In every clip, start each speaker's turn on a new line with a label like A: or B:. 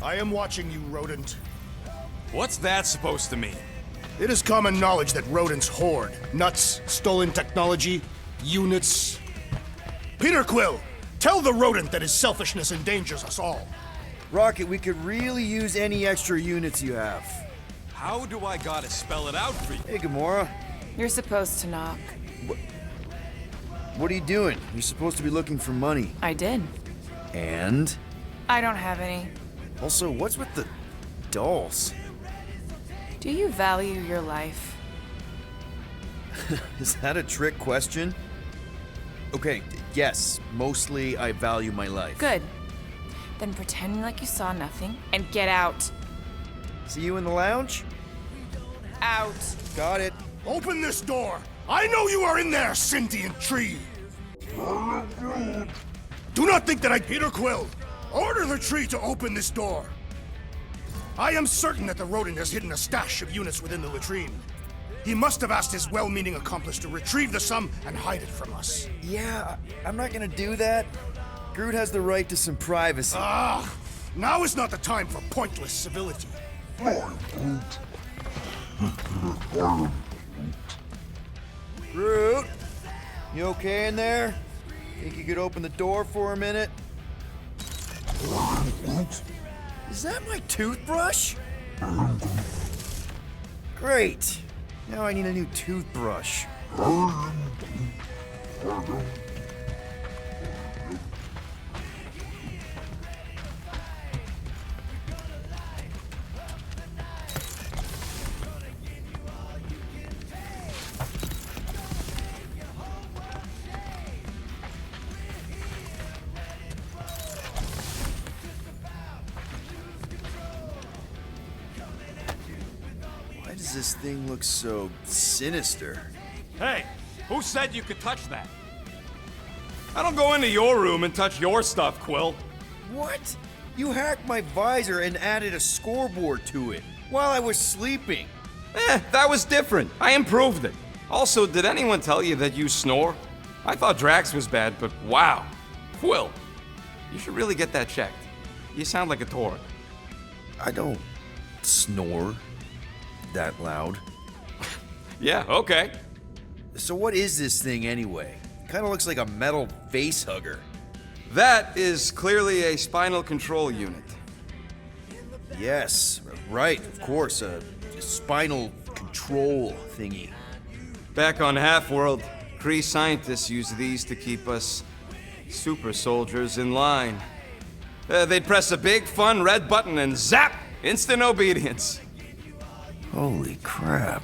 A: I am watching you, rodent.
B: What's that supposed to mean?
A: It is common knowledge that rodents hoard nuts, stolen technology, units. Peter Quill, tell the rodent that his selfishness endangers us all.
C: Rocket, we could really use any extra units you have.
B: How do I gotta spell it out for you?
C: Hey, Gamora.
D: You're supposed to knock.
C: What are you doing? You're supposed to be looking for money.
D: I did.
C: And?
D: I don't have any.
C: Also, what's with the dolls?
D: Do you value your life?
C: Is that a trick question? Okay, yes, mostly I value my life.
D: Good. Then pretend like you saw nothing and get out.
C: See you in the lounge?
D: Out.
C: Got it.
A: Open this door! I know you are in there, sentient tree! Do not think that Peter Quill, order the tree to open this door! I am certain that the rodent has hidden a stash of units within the latrine. He must have asked his well-meaning accomplice to retrieve the sum and hide it from us.
C: Yeah, I'm not gonna do that. Groot has the right to some privacy.
A: Ah! Now is not the time for pointless civility.
C: Groot, you okay in there? Think you could open the door for a minute? Is that my toothbrush? Great. Now I need a new toothbrush. Why does this thing look so sinister?
B: Hey, who said you could touch that? I don't go into your room and touch your stuff, Quill.
C: What? You hacked my visor and added a scoreboard to it while I was sleeping.
B: That was different. I improved it. Also, did anyone tell you that you snore? I thought Drax was bad, but wow. Quill, you should really get that checked. You sound like a Torg.
C: I don't snore that loud.
B: Yeah, okay.
C: So what is this thing anyway? Kind of looks like a metal face hugger.
B: That is clearly a spinal control unit.
C: Yes, right, of course, a spinal control thingy.
B: Back on Half-World, Kree scientists use these to keep us super soldiers in line. They'd press a big, fun red button and zap! Instant obedience.
C: Holy crap.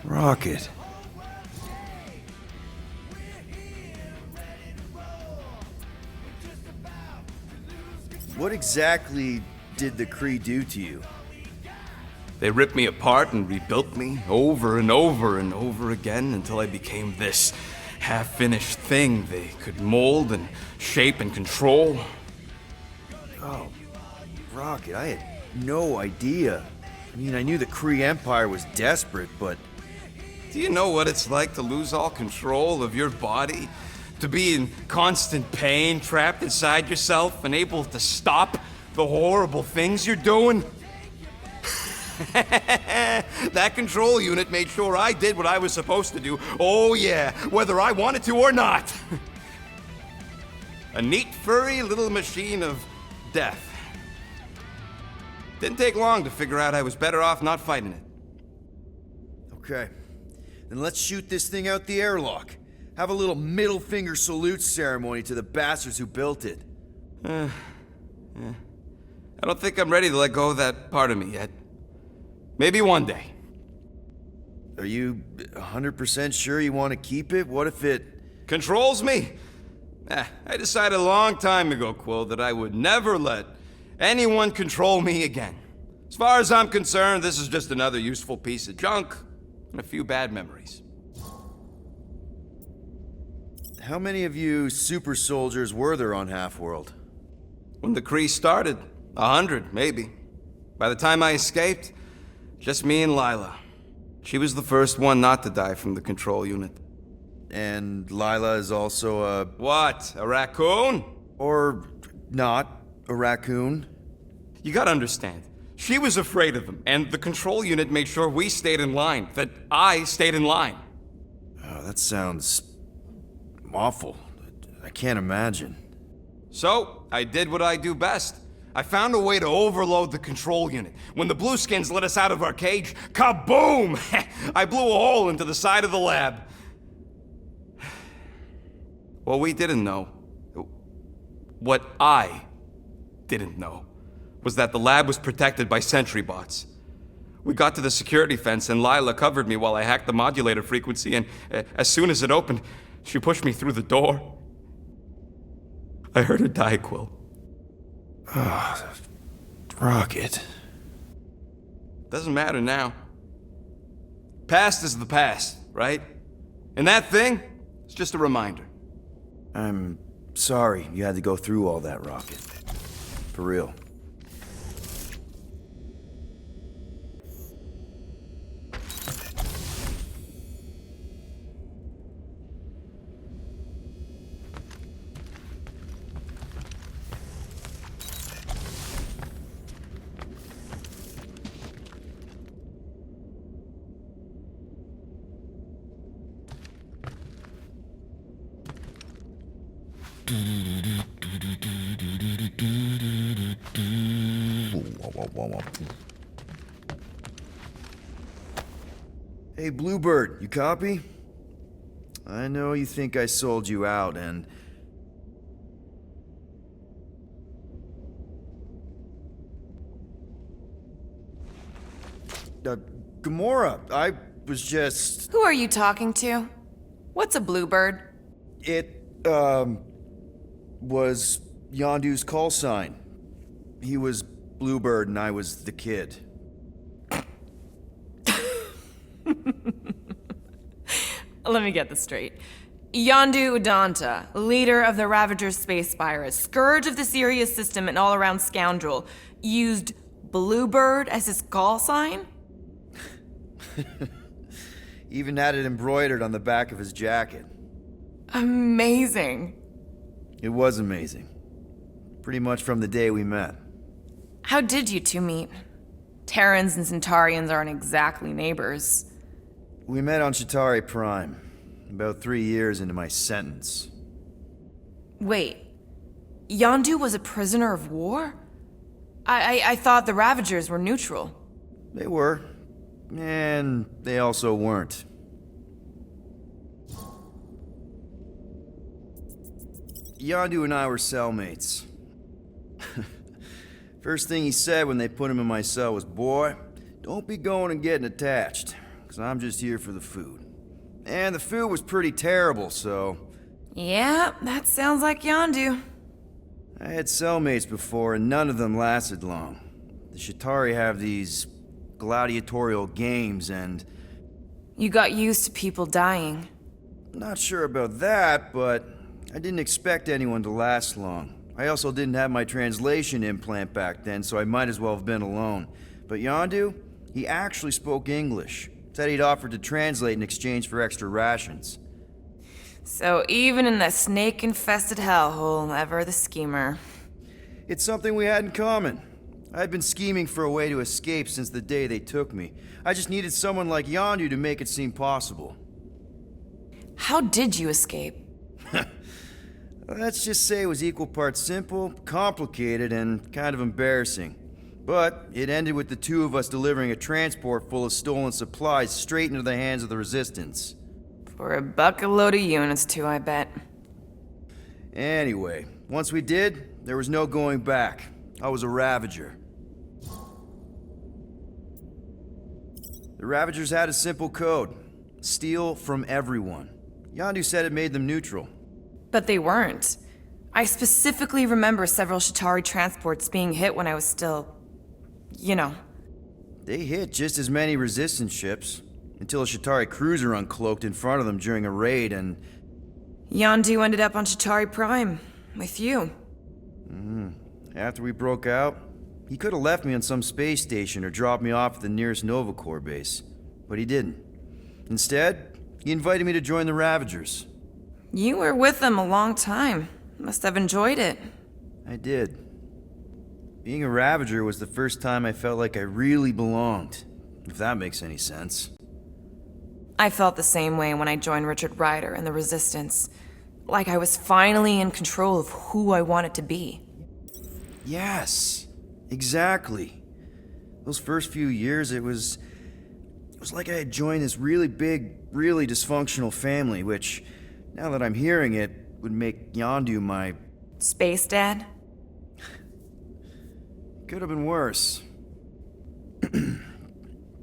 C: Rocket. What exactly did the Kree do to you?
B: They ripped me apart and rebuilt me over and over and over again until I became this half-finished thing they could mold and shape and control.
C: Oh, Rocket, I had no idea. I mean, I knew the Kree Empire was desperate, but...
B: Do you know what it's like to lose all control of your body? To be in constant pain, trapped inside yourself, unable to stop the horrible things you're doing? That control unit made sure I did what I was supposed to do. Oh yeah, whether I wanted to or not. A neat, furry little machine of death. Didn't take long to figure out I was better off not fighting it.
C: Okay. Then let's shoot this thing out the airlock. Have a little middle finger salute ceremony to the bastards who built it.
B: Yeah. I don't think I'm ready to let go of that part of me yet. Maybe one day.
C: Are you 100% sure you want to keep it? What if it...
B: Controls me? I decided a long time ago, Quill, that I would never let anyone control me again. As far as I'm concerned, this is just another useful piece of junk and a few bad memories.
C: How many of you super soldiers were there on Half-World?
B: When the Kree started, 100, maybe. By the time I escaped, just me and Lila. She was the first one not to die from the control unit.
C: And Lila is also a...
B: What? A raccoon?
C: Or not a raccoon?
B: You gotta understand. She was afraid of him, and the control unit made sure we stayed in line, that I stayed in line.
C: Oh, that sounds awful. I can't imagine.
B: So, I did what I do best. I found a way to overload the control unit. When the Blueskins let us out of our cage, kaboom! I blew a hole into the side of the lab. What we didn't know, what I didn't know, was that the lab was protected by sentry bots. We got to the security fence and Lila covered me while I hacked the modulator frequency, and as soon as it opened, she pushed me through the door. I heard her die, Quill.
C: Ah, Rocket.
B: Doesn't matter now. Past is the past, right? And that thing, it's just a reminder.
C: I'm sorry you had to go through all that, Rocket. For real. Hey, Bluebird, you copy? I know you think I sold you out, and... Gamora, I was just...
D: Who are you talking to? What's a bluebird?
C: It, was Yondu's call sign. He was Bluebird and I was the kid.
D: Let me get this straight. Yondu Udanta, leader of the Ravagers space virus, scourge of the Sirius system and all-around scoundrel, used Bluebird as his call sign?
C: Even had it embroidered on the back of his jacket.
D: Amazing.
C: It was amazing. Pretty much from the day we met.
D: How did you two meet? Terrans and Centaurians aren't exactly neighbors.
C: We met on Chitauri Prime, about 3 years into my sentence.
D: Wait, Yondu was a prisoner of war? I thought the Ravagers were neutral.
C: They were, and they also weren't. Yondu and I were cellmates. First thing he said when they put him in my cell was, "Boy, don't be going and getting attached, because I'm just here for the food." And the food was pretty terrible, so...
D: Yeah, that sounds like Yondu.
C: I had cellmates before, and none of them lasted long. The Chitauri have these gladiatorial games, and...
D: You got used to people dying.
C: Not sure about that, but I didn't expect anyone to last long. I also didn't have my translation implant back then, so I might as well have been alone. But Yondu, he actually spoke English. Said he'd offered to translate in exchange for extra rations.
D: So even in that snake-infested hellhole, ever the schemer.
C: It's something we had in common. I'd been scheming for a way to escape since the day they took me. I just needed someone like Yondu to make it seem possible.
D: How did you escape?
C: Let's just say it was equal parts simple, complicated, and kind of embarrassing. But it ended with the two of us delivering a transport full of stolen supplies straight into the hands of the Resistance.
D: For a bucket load of units too, I bet.
C: Anyway, once we did, there was no going back. I was a Ravager. The Ravagers had a simple code. Steal from everyone. Yondu said it made them neutral.
D: But they weren't. I specifically remember several Chitauri transports being hit when I was still... you know.
C: They hit just as many Resistance ships, until a Chitauri cruiser uncloaked in front of them during a raid, and...
D: Yondu ended up on Chitauri Prime, with you.
C: After we broke out, he could have left me on some space station or dropped me off at the nearest Nova Corps base. But he didn't. Instead, he invited me to join the Ravagers.
D: You were with them a long time. Must have enjoyed it.
C: I did. Being a Ravager was the first time I felt like I really belonged, if that makes any sense.
D: I felt the same way when I joined Richard Rider and the Resistance. Like I was finally in control of who I wanted to be.
C: Yes, exactly. Those first few years, it was like I had joined this really big, really dysfunctional family, which, now that I'm hearing it, would make Yondu my...
D: Space Dad?
C: Could have been worse.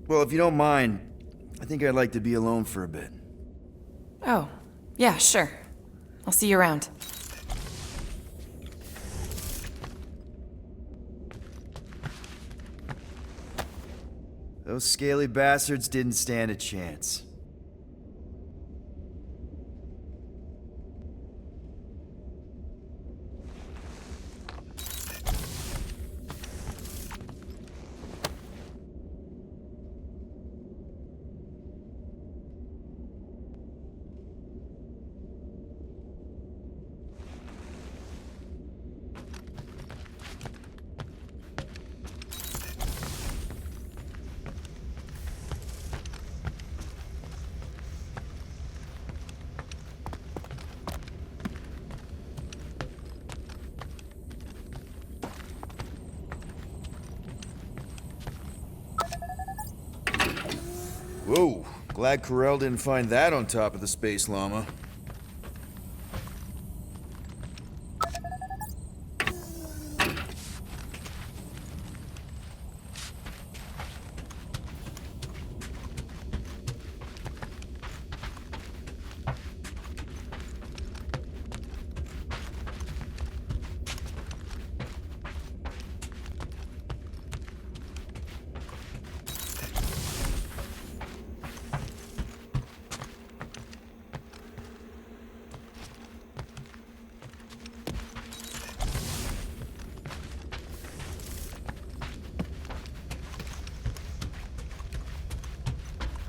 C: Well, if you don't mind, I think I'd like to be alone for a bit.
D: Oh, yeah, sure. I'll see you around.
C: Those scaly bastards didn't stand a chance. Whoa, glad Corel didn't find that on top of the space llama.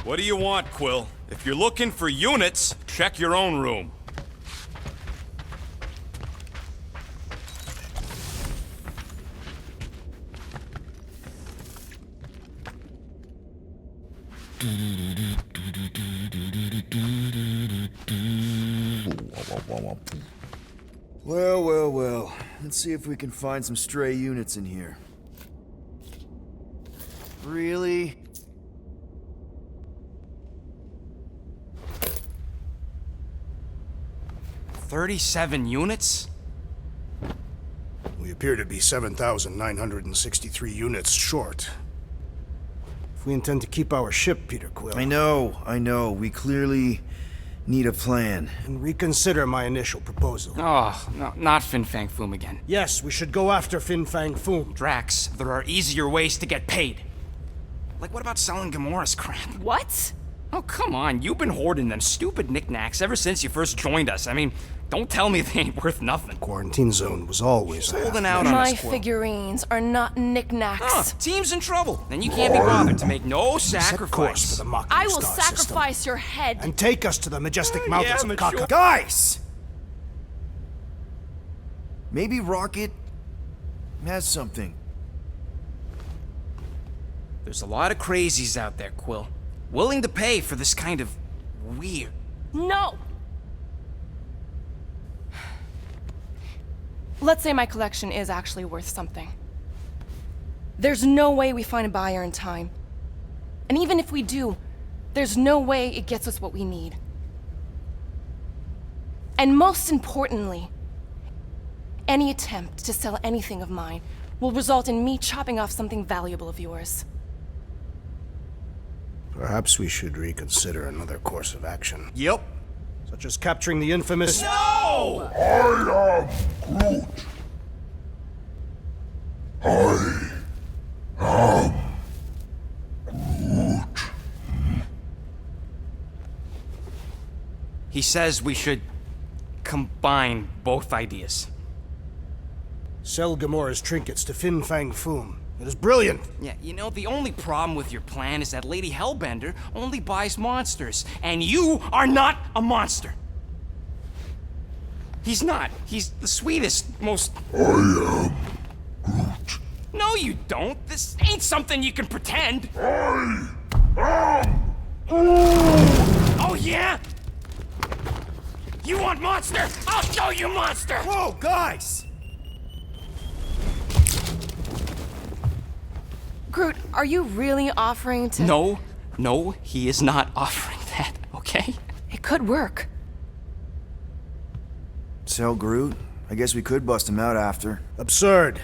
B: What do you want, Quill? If you're looking for units, check your own room.
C: Well. Let's see if we can find some stray units in here. Really?
B: $37 units?
A: We appear to be 7,963 units short. If we intend to keep our ship, Peter Quill...
C: I know. We clearly need a plan.
A: And reconsider my initial proposal.
E: Oh, no, not Fin Fang Foom again.
A: Yes, we should go after Fin Fang Foom.
E: Drax, there are easier ways to get paid. Like, what about selling Gamora's crap?
D: What?
E: Oh, come on, you've been hoarding them stupid knickknacks ever since you first joined us. I mean, don't tell me they ain't worth nothing.
A: Quarantine zone was always
E: Holding out on
F: My
E: us, Quill.
F: figurines are not knickknacks.
E: Team's in trouble. Then you can't be bothered to make no
A: Set course for
E: sacrifice.
A: the Mockery
F: I will
A: Star
F: sacrifice
A: system,
F: your head.
A: and take us to the majestic mountains
E: yeah,
A: of
E: but
A: Kaka.
E: sure.
C: Guys! Maybe Rocket has something.
E: There's a lot of crazies out there, Quill. Willing to pay for this kind of weird.
F: No! Let's say my collection is actually worth something. There's no way we find a buyer in time. And even if we do, there's no way it gets us what we need. And most importantly, any attempt to sell anything of mine will result in me chopping off something valuable of yours.
A: Perhaps we should reconsider another course of action.
B: Yep.
A: Such as capturing the infamous...
B: No!
E: He says we should combine both ideas.
A: Sell Gamora's trinkets to Fin Fang Foom. It is brilliant.
E: Yeah, you know, the only problem with your plan is that Lady Hellbender only buys monsters, and you are not a monster. He's not. He's the sweetest, most...
G: I am Groot.
E: you don't. This ain't something you can pretend. Oh, yeah? You want monster? I'll show you monster!
C: Whoa, guys!
F: Groot, are you really offering to...
E: No, he is not offering that, okay?
F: It could work.
C: So, Groot, I guess we could bust him out after.
A: Absurd.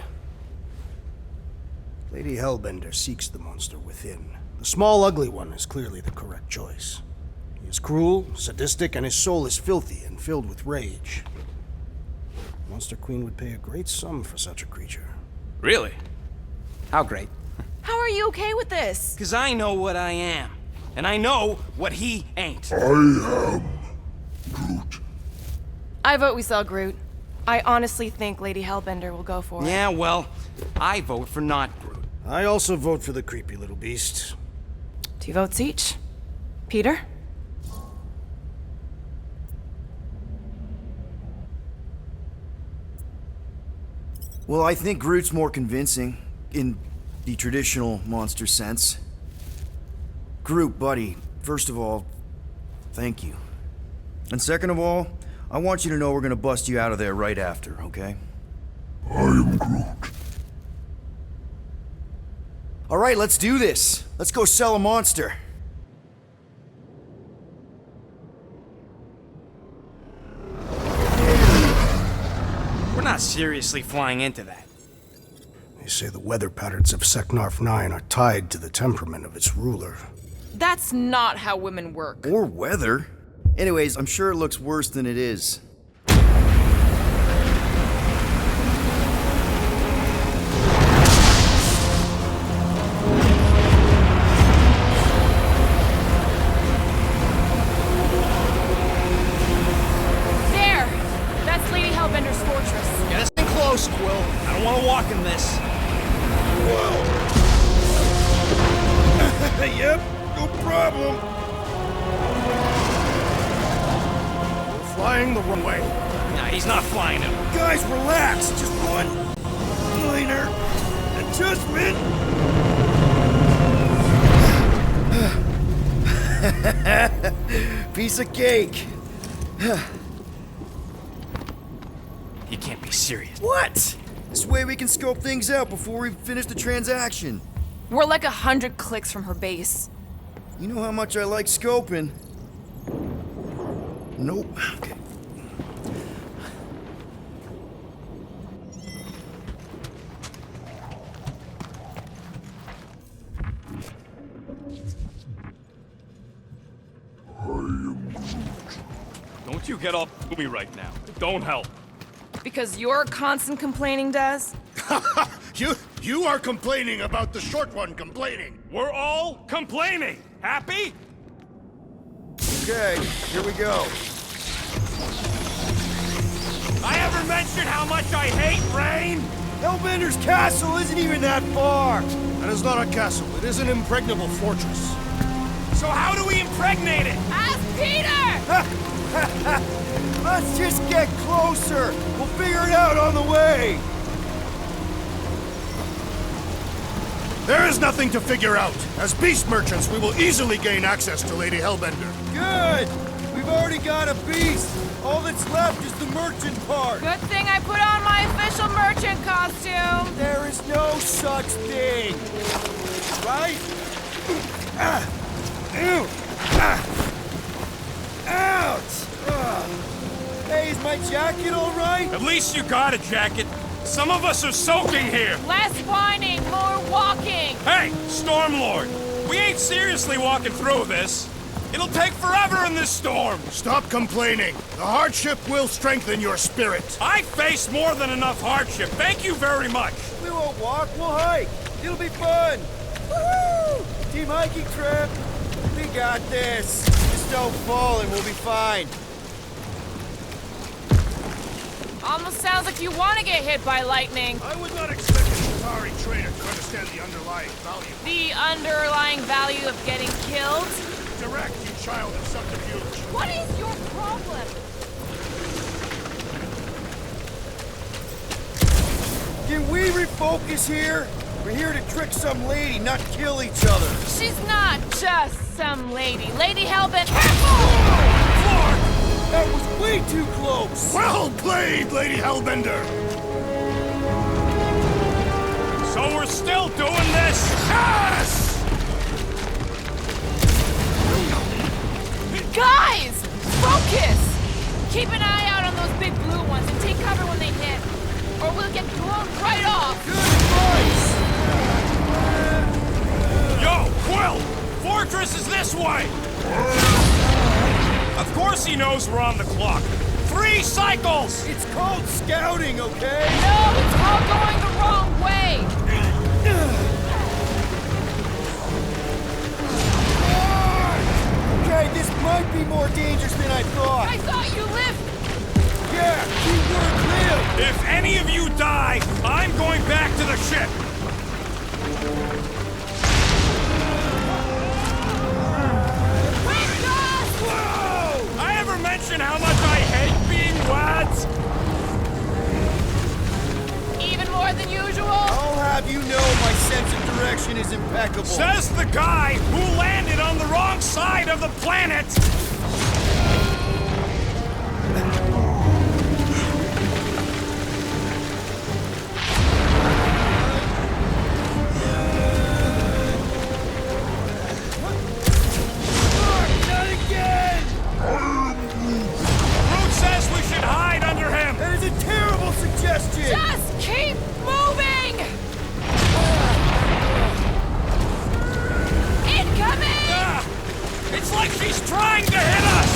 A: Lady Hellbender seeks the monster within. The small, ugly one is clearly the correct choice. He is cruel, sadistic, and his soul is filthy and filled with rage. Monster Queen would pay a great sum for such a creature.
E: Really? How great?
D: How are you okay with this?
E: Because I know what I am. And I know what he ain't.
F: I vote we sell Groot. I honestly think Lady Hellbender will go for it.
E: Yeah, well, I vote for not Groot.
A: I also vote for the creepy little beast.
F: 2 votes each. Peter?
C: Well, I think Groot's more convincing, in the traditional monster sense. Groot, buddy, first of all, thank you. And second of all, I want you to know we're gonna bust you out of there right after, okay? I am Groot. Alright, let's do this. Let's go sell a monster.
E: We're not seriously flying into that.
A: They say the weather patterns of Seknarf 9 are tied to the temperament of its ruler.
D: That's not how women work.
C: Or weather. Anyways, I'm sure it looks worse than it is.
D: There! That's Lady Hellbender's fortress.
E: Get us in close, Quill. I don't want to walk in this.
A: Yep, no problem. We're flying the wrong way.
E: Nah, he's not flying him.
C: Guys, relax. Just one minor adjustment. Piece of cake.
E: You can't be serious.
C: What? This way we can scope things out before we finish the transaction.
D: We're like 100 clicks from her base.
C: You know how much I like scoping. Nope. Okay.
G: Don't you get all me right now. It don't help.
D: Because you're constant complaining, Des?
A: You are complaining about the short one complaining.
G: We're all complaining. Happy?
C: Okay, here we go.
G: I ever mentioned how much I hate rain?
C: Hellbender's castle isn't even that far.
A: That is not a castle. It is an impregnable fortress.
G: So how do we impregnate it?
D: Ask Peter!
C: Let's just get closer. We'll figure it out on the way.
A: There is nothing to figure out. As beast merchants, we will easily gain access to Lady Hellbender.
C: Good. We've already got a beast. All that's left is the merchant part.
D: Good thing I put on my official merchant costume.
C: There is no such thing. Right? Ouch! Hey, is my jacket all right?
G: At least you got a jacket. Some of us are soaking here.
D: Less whining, more walking.
G: Hey, Stormlord, we ain't seriously walking through this. It'll take forever in this storm.
A: Stop complaining. The hardship will strengthen your spirit.
G: I faced more than enough hardship. Thank you very much.
C: We won't walk, we'll hike. It'll be fun. Woohoo! Team hiking trip. We got this. Just don't fall and we'll be fine.
D: Almost sounds like you want to get hit by lightning.
A: I would not expect a Chitauri trader to understand the underlying value.
D: The underlying value of getting killed?
A: Direct, you child of subterfuge.
D: What is your problem?
C: Can we refocus here? We're here to trick some lady, not kill each other.
D: She's not just some lady. Lady Hellbender.
C: Clark! That was way too close!
A: Well played, Lady Hellbender!
G: So we're still doing this?
A: Yes!
D: Guys! Focus! Keep an eye out on those big blue ones and take cover when they hit. Or we'll get blown right off.
C: Good advice!
G: Yo, Quill! Fortress is this way! Of course he knows we're on the clock. 3 cycles!
C: It's called scouting, okay?
D: No, it's all going the wrong way.
C: Okay, this might be more dangerous than I thought.
D: I thought you lived.
C: Yeah, keyword live!
G: If any of you die, I'm going back to the ship!
D: Quick, Gus!
G: Whoa! I ever mention how much I hate being wet?
D: Even more than usual?
C: I'll have you know my sense of direction is impeccable.
G: Says the guy who landed on the wrong side of the planet!
C: Not again!
G: Groot says we should hide under him!
C: That is a terrible suggestion!
D: Just keep moving! Incoming!
G: Ah, it's like she's trying to hit us!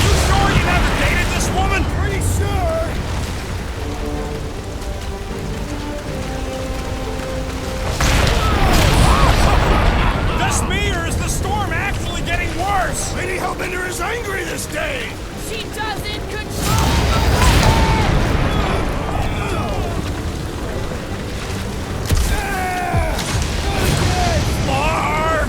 G: You sure you never dated this woman?
C: Pretty sure!
G: Just me, or is the storm actually getting worse?
A: Lady Hellbender is angry this day!
D: She doesn't control the weather!
G: Mark!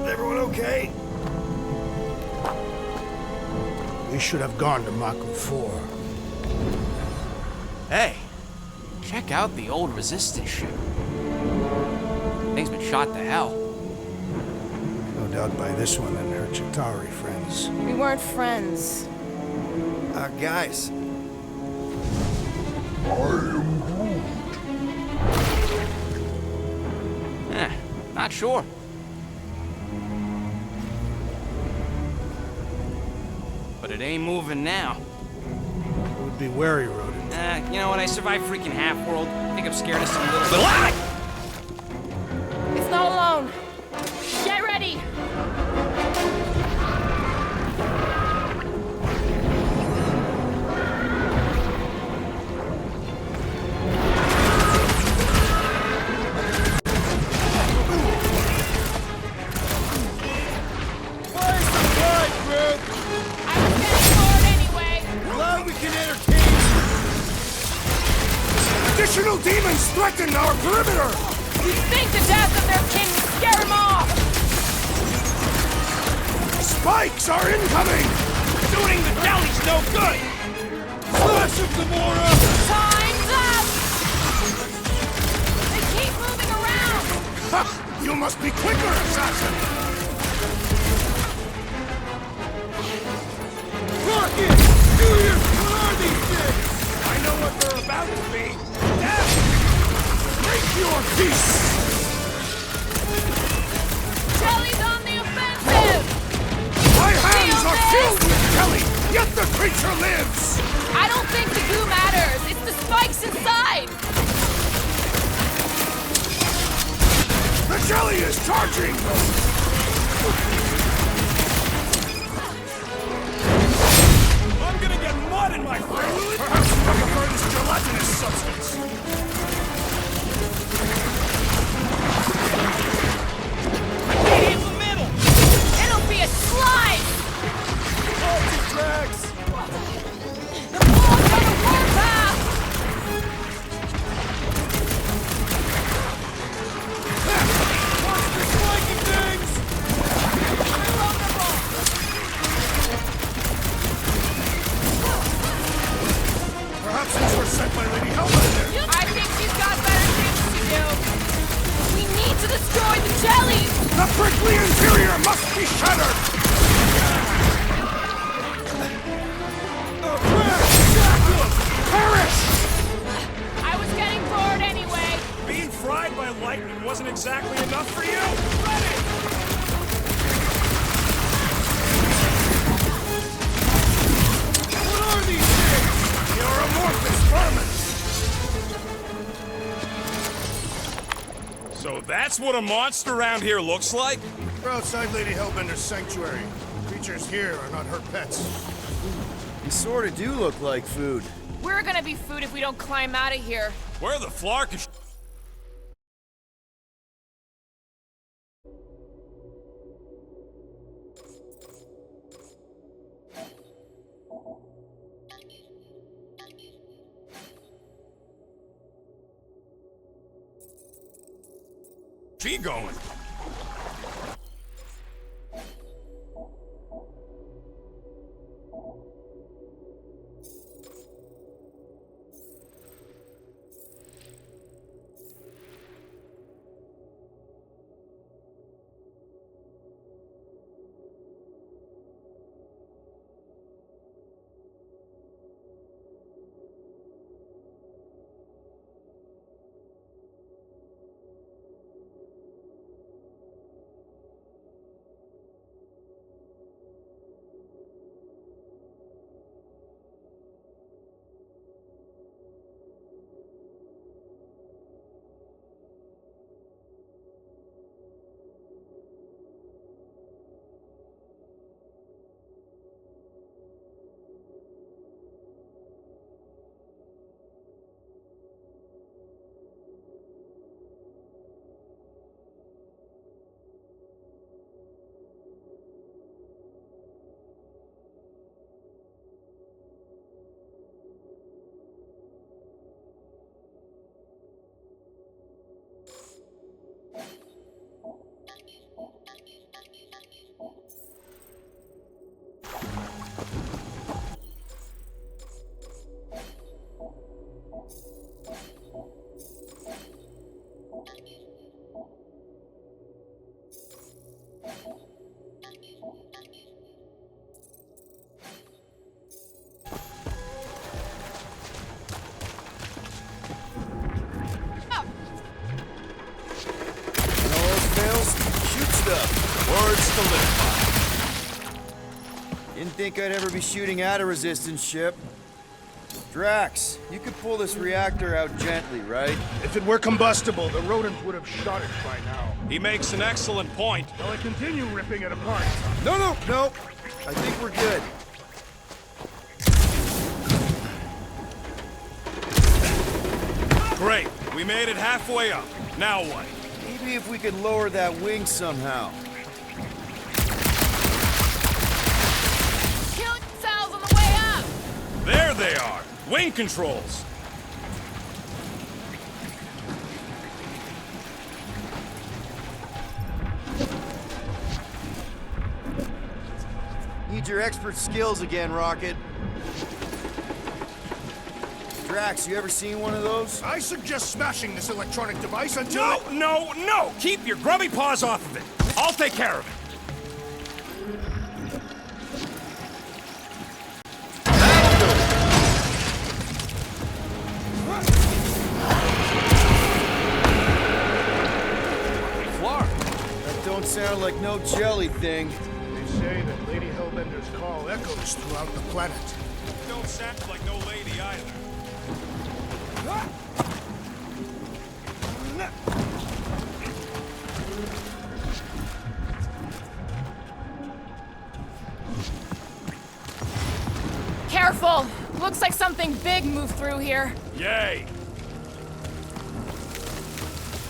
A: Everyone okay? We should have gone to Maku 4.
E: Hey, check out the old Resistance ship. Thing's been shot to hell.
A: No doubt by this one and her Chitauri friends.
F: We weren't friends.
C: Guys.
E: Not sure. But it ain't moving now.
A: Would be wary, Rodent.
E: You know what? I survived freaking Half-World. I think I'm scared of some little...
F: It's not alone. Get ready.
C: Where's the blood, Groot?
D: I was getting bored anyway.
C: Glad we can entertain you.
A: Additional demons threaten our perimeter!
D: You'd think the death of their king would scare him off.
A: Spikes are incoming!
G: Shooting the deli's no good!
C: Slash him, Gamora!
D: Time's up! They keep moving around!
A: Ha! You must be quicker, assassin!
C: Rocket! Junior, what are these things?
G: I know what they're about to be. Death!
A: Make your peace!
D: Jelly's on the offensive!
A: My hands
D: Feel
A: are
D: this?
A: filled with jelly, yet the creature lives!
D: I don't think the goo matters. It's the spikes inside.
A: jelly is charging!
G: I'm gonna get mud in my face!
A: Perhaps you prefer this gelatinous substance.
E: Hit the middle!
D: It'll be a slide!
C: Drax!
D: The ball's on the warpath!
C: Monster spiky things!
A: Perhaps these were sent by Lady Hellbender.
D: I think she's got better things to do. We need to destroy the jelly!
A: The prickly interior must be shattered! Perish!
D: I was getting bored anyway.
G: Being fried by lightning wasn't exactly enough for you? Ready!
A: What are these things? You're amorphous vermin!
G: So that's what a monster around here looks like?
A: We're outside Lady Hellbender's sanctuary. Creatures here are not her pets.
C: You sort of do look like food.
D: We're gonna be food if we don't climb out of here.
G: Where the flark is... she going?
B: Words to live
C: Didn't think I'd ever be shooting at a resistance ship. Drax, you could pull this reactor out gently, right?
A: If it were combustible, the rodent would have shot it by now.
G: He makes an excellent point.
A: Shall I continue ripping it apart?
C: No. I think we're good.
G: Great. We made it halfway up. Now what?
C: Maybe if we could lower that wing somehow.
D: Killing cells on the way up!
G: There they are. Wing controls.
C: Need your expert skills again, Rocket. Drax, you ever seen one of those?
A: I suggest smashing this electronic device until
G: No! Keep your grubby paws off of it. I'll take care of it.
C: That don't sound like no jelly thing.
A: They say that Lady Hellbender's call echoes throughout the planet.
G: Don't sound like no lady either.
F: Looks like something big moved through here.
G: Yay!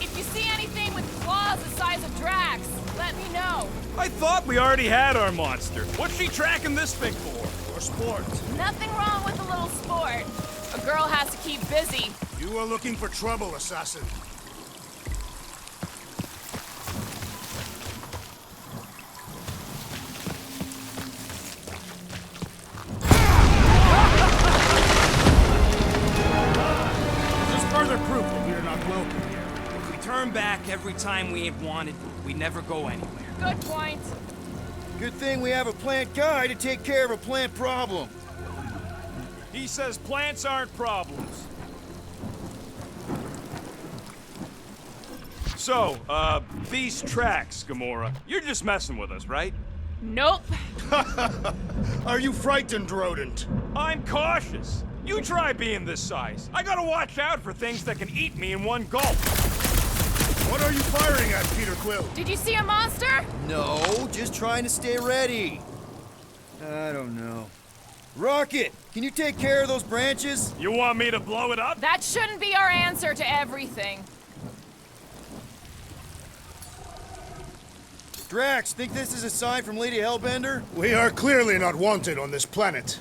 F: If you see anything with claws the size of Drax, let me know.
G: I thought we already had our monster. What's she tracking this thing for?
A: For sport.
F: Nothing wrong with a little sport. A girl has to keep busy.
A: You are looking for trouble, assassin. Just further proof that we are not welcome here.
E: If we turn back every time we ain't wanted, we never go anywhere.
F: Good point.
C: Good thing we have a plant guy to take care of a plant problem.
G: He says plants aren't problems. So, these tracks, Gamora, you're just messing with us, right?
F: Nope.
A: Are you frightened, rodent?
G: I'm cautious. You try being this size. I gotta watch out for things that can eat me in one gulp.
A: What are you firing at, Peter Quill?
F: Did you see a monster?
C: No, just trying to stay ready. I don't know. Rocket, can you take care of those branches?
G: You want me to blow it up?
F: That shouldn't be our answer to everything.
C: Drax, think this is a sign from Lady Hellbender?
A: We are clearly not wanted on this planet.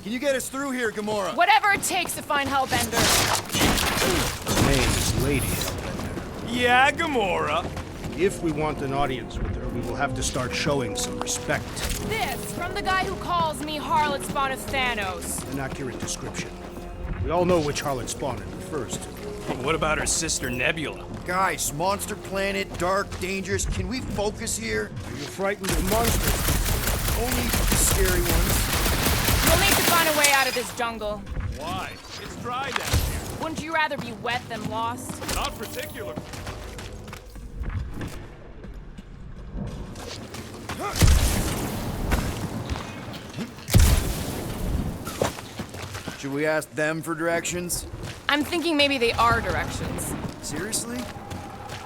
C: Can you get us through here, Gamora?
F: Whatever it takes to find Hellbender.
A: Her name is Lady Hellbender.
G: Yeah, Gamora.
A: If we want an audience with her, we will have to start showing some respect.
F: This from the guy who calls me harlot spawn of Thanos.
A: An accurate description. We all know which harlot spawned her first.
G: What about her sister Nebula?
C: Guys, monster planet, dark, dangerous. Can we focus here?
A: Are you frightened of monsters?
C: Only the scary ones.
F: We'll need to find a way out of this jungle.
G: Why? It's dry down here.
F: Wouldn't you rather be wet than lost?
G: Not particular.
C: Should we ask them for directions?
F: I'm thinking maybe they are directions.
C: Seriously?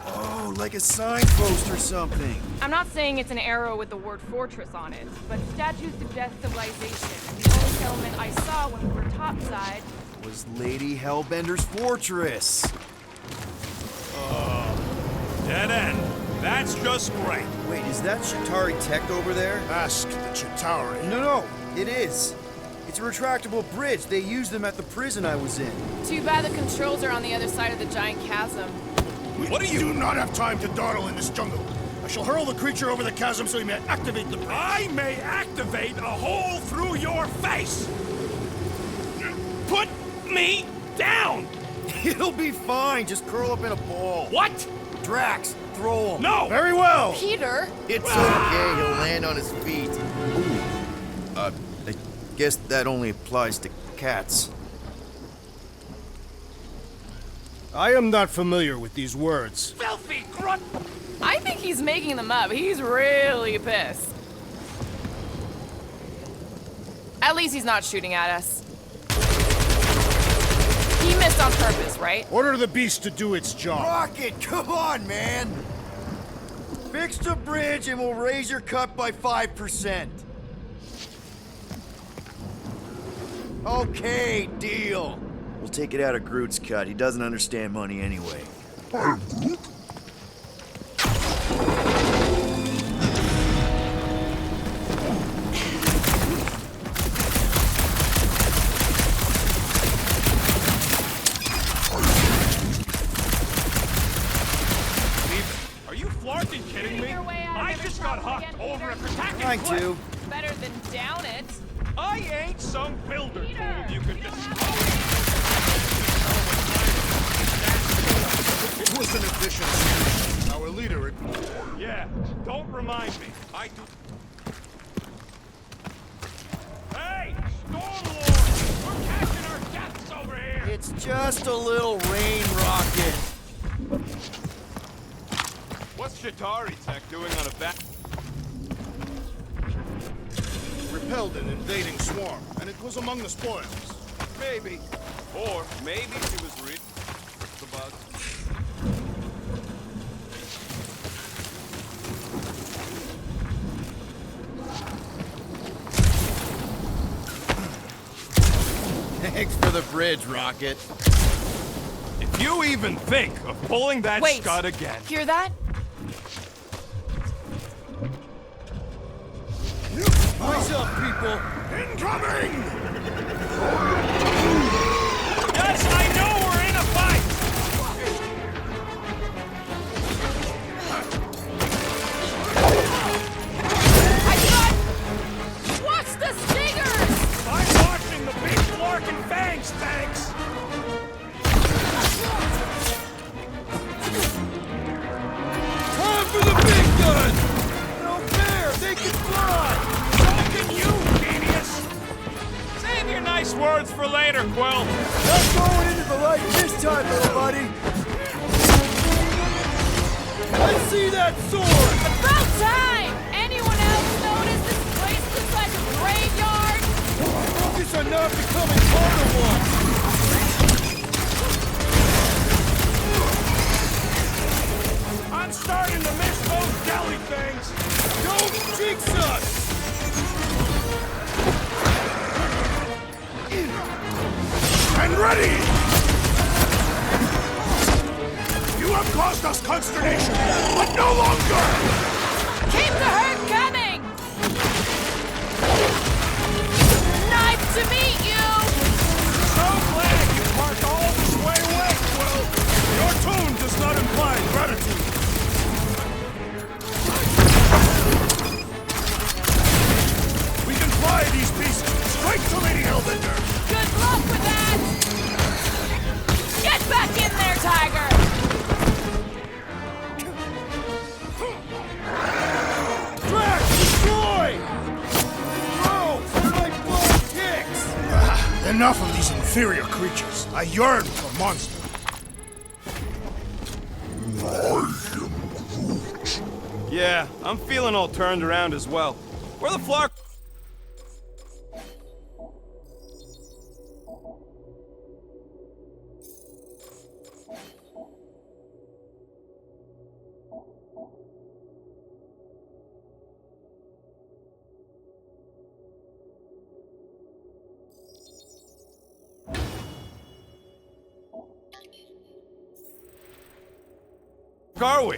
C: Oh, like a signpost or something.
F: I'm not saying it's an arrow with the word fortress on it, but statues suggest civilization. And the only settlement I saw when we were topside.
C: Was Lady Hellbender's fortress.
G: Dead end. That's just great.
C: Wait, is that Chitauri tech over there?
A: Ask the Chitauri.
C: No, it is. It's a retractable bridge. They used them at the prison I was in.
F: Too bad the controls are on the other side of the giant chasm.
G: What are you-
A: do not have time to dawdle in this jungle. I shall hurl the creature over the chasm so he may activate the bridge.
G: I may activate a hole through your face. Put me down.
C: It'll be fine. Just curl up in a ball.
G: What?
C: Drax, throw him.
G: No.
A: Very well.
F: Peter?
C: It's okay. He'll land on his feet. I guess that only applies to cats.
A: I am not familiar with these words.
G: Filthy grunt.
F: I think he's making them up. He's really pissed. At least he's not shooting at us. He missed on purpose, right?
A: Order the beast to do its job.
C: Rocket, come on, man. Fix the bridge and we'll raise your cut by 5%. Okay, deal. We'll take it out of Groot's cut. He doesn't understand money anyway.
G: Are you flarting kidding me?
F: Your way out of
G: I
F: every
G: just got
F: problem
G: hucked
F: again,
G: over a
F: Peter.
G: attacking
C: Trying
G: cliff.
C: to.
F: Better than down it.
G: I ain't some builder
F: Peter,
G: told you could
F: you don't
G: just.
A: It was an efficient. Our leader.
G: Yeah, don't remind me. I do. Hey, Stormlord! We're catching our deaths over here!
C: It's just a little rain rocket.
G: What's Chitauri tech doing on a back?
A: Repelled an invading swarm, and it was among the spoils.
G: Maybe. Or maybe she was the bug.
C: Thanks for the bridge, Rocket.
G: If you even think of pulling that
F: Wait.
G: scud again.
F: Hear that?
C: What's up, people?
A: Incoming!
G: Yes, I know we're in a fight!
F: I got... Watch the stingers!
G: I'm watching the big flarkin' fangs, thanks!
C: Time for the big gun! No fair! They can fly!
G: Talking you, genius! Save your nice words for later, Quill.
C: Not going into the light this time, little buddy! Let's see that sword!
F: About time! Anyone else notice this place looks like a graveyard?
C: Focus on not becoming part of one!
G: I'm starting to miss those jelly things.
C: Don't jinx us!
A: And ready! You have caused us consternation, but no longer!
F: Keep the herd coming! Nice to meet you!
G: So glad you parked all this way away, Quill.
A: Your tone does not imply gratitude. We can fly these pieces straight to Lady Hellbender.
F: Good luck with that! Get back in there, Tiger!
C: Drax, destroy! Bro, my blood kicks!
A: Enough of these inferior creatures. I yearn for monsters.
B: Yeah, I'm feeling all turned around as well. Where the flark? Are we?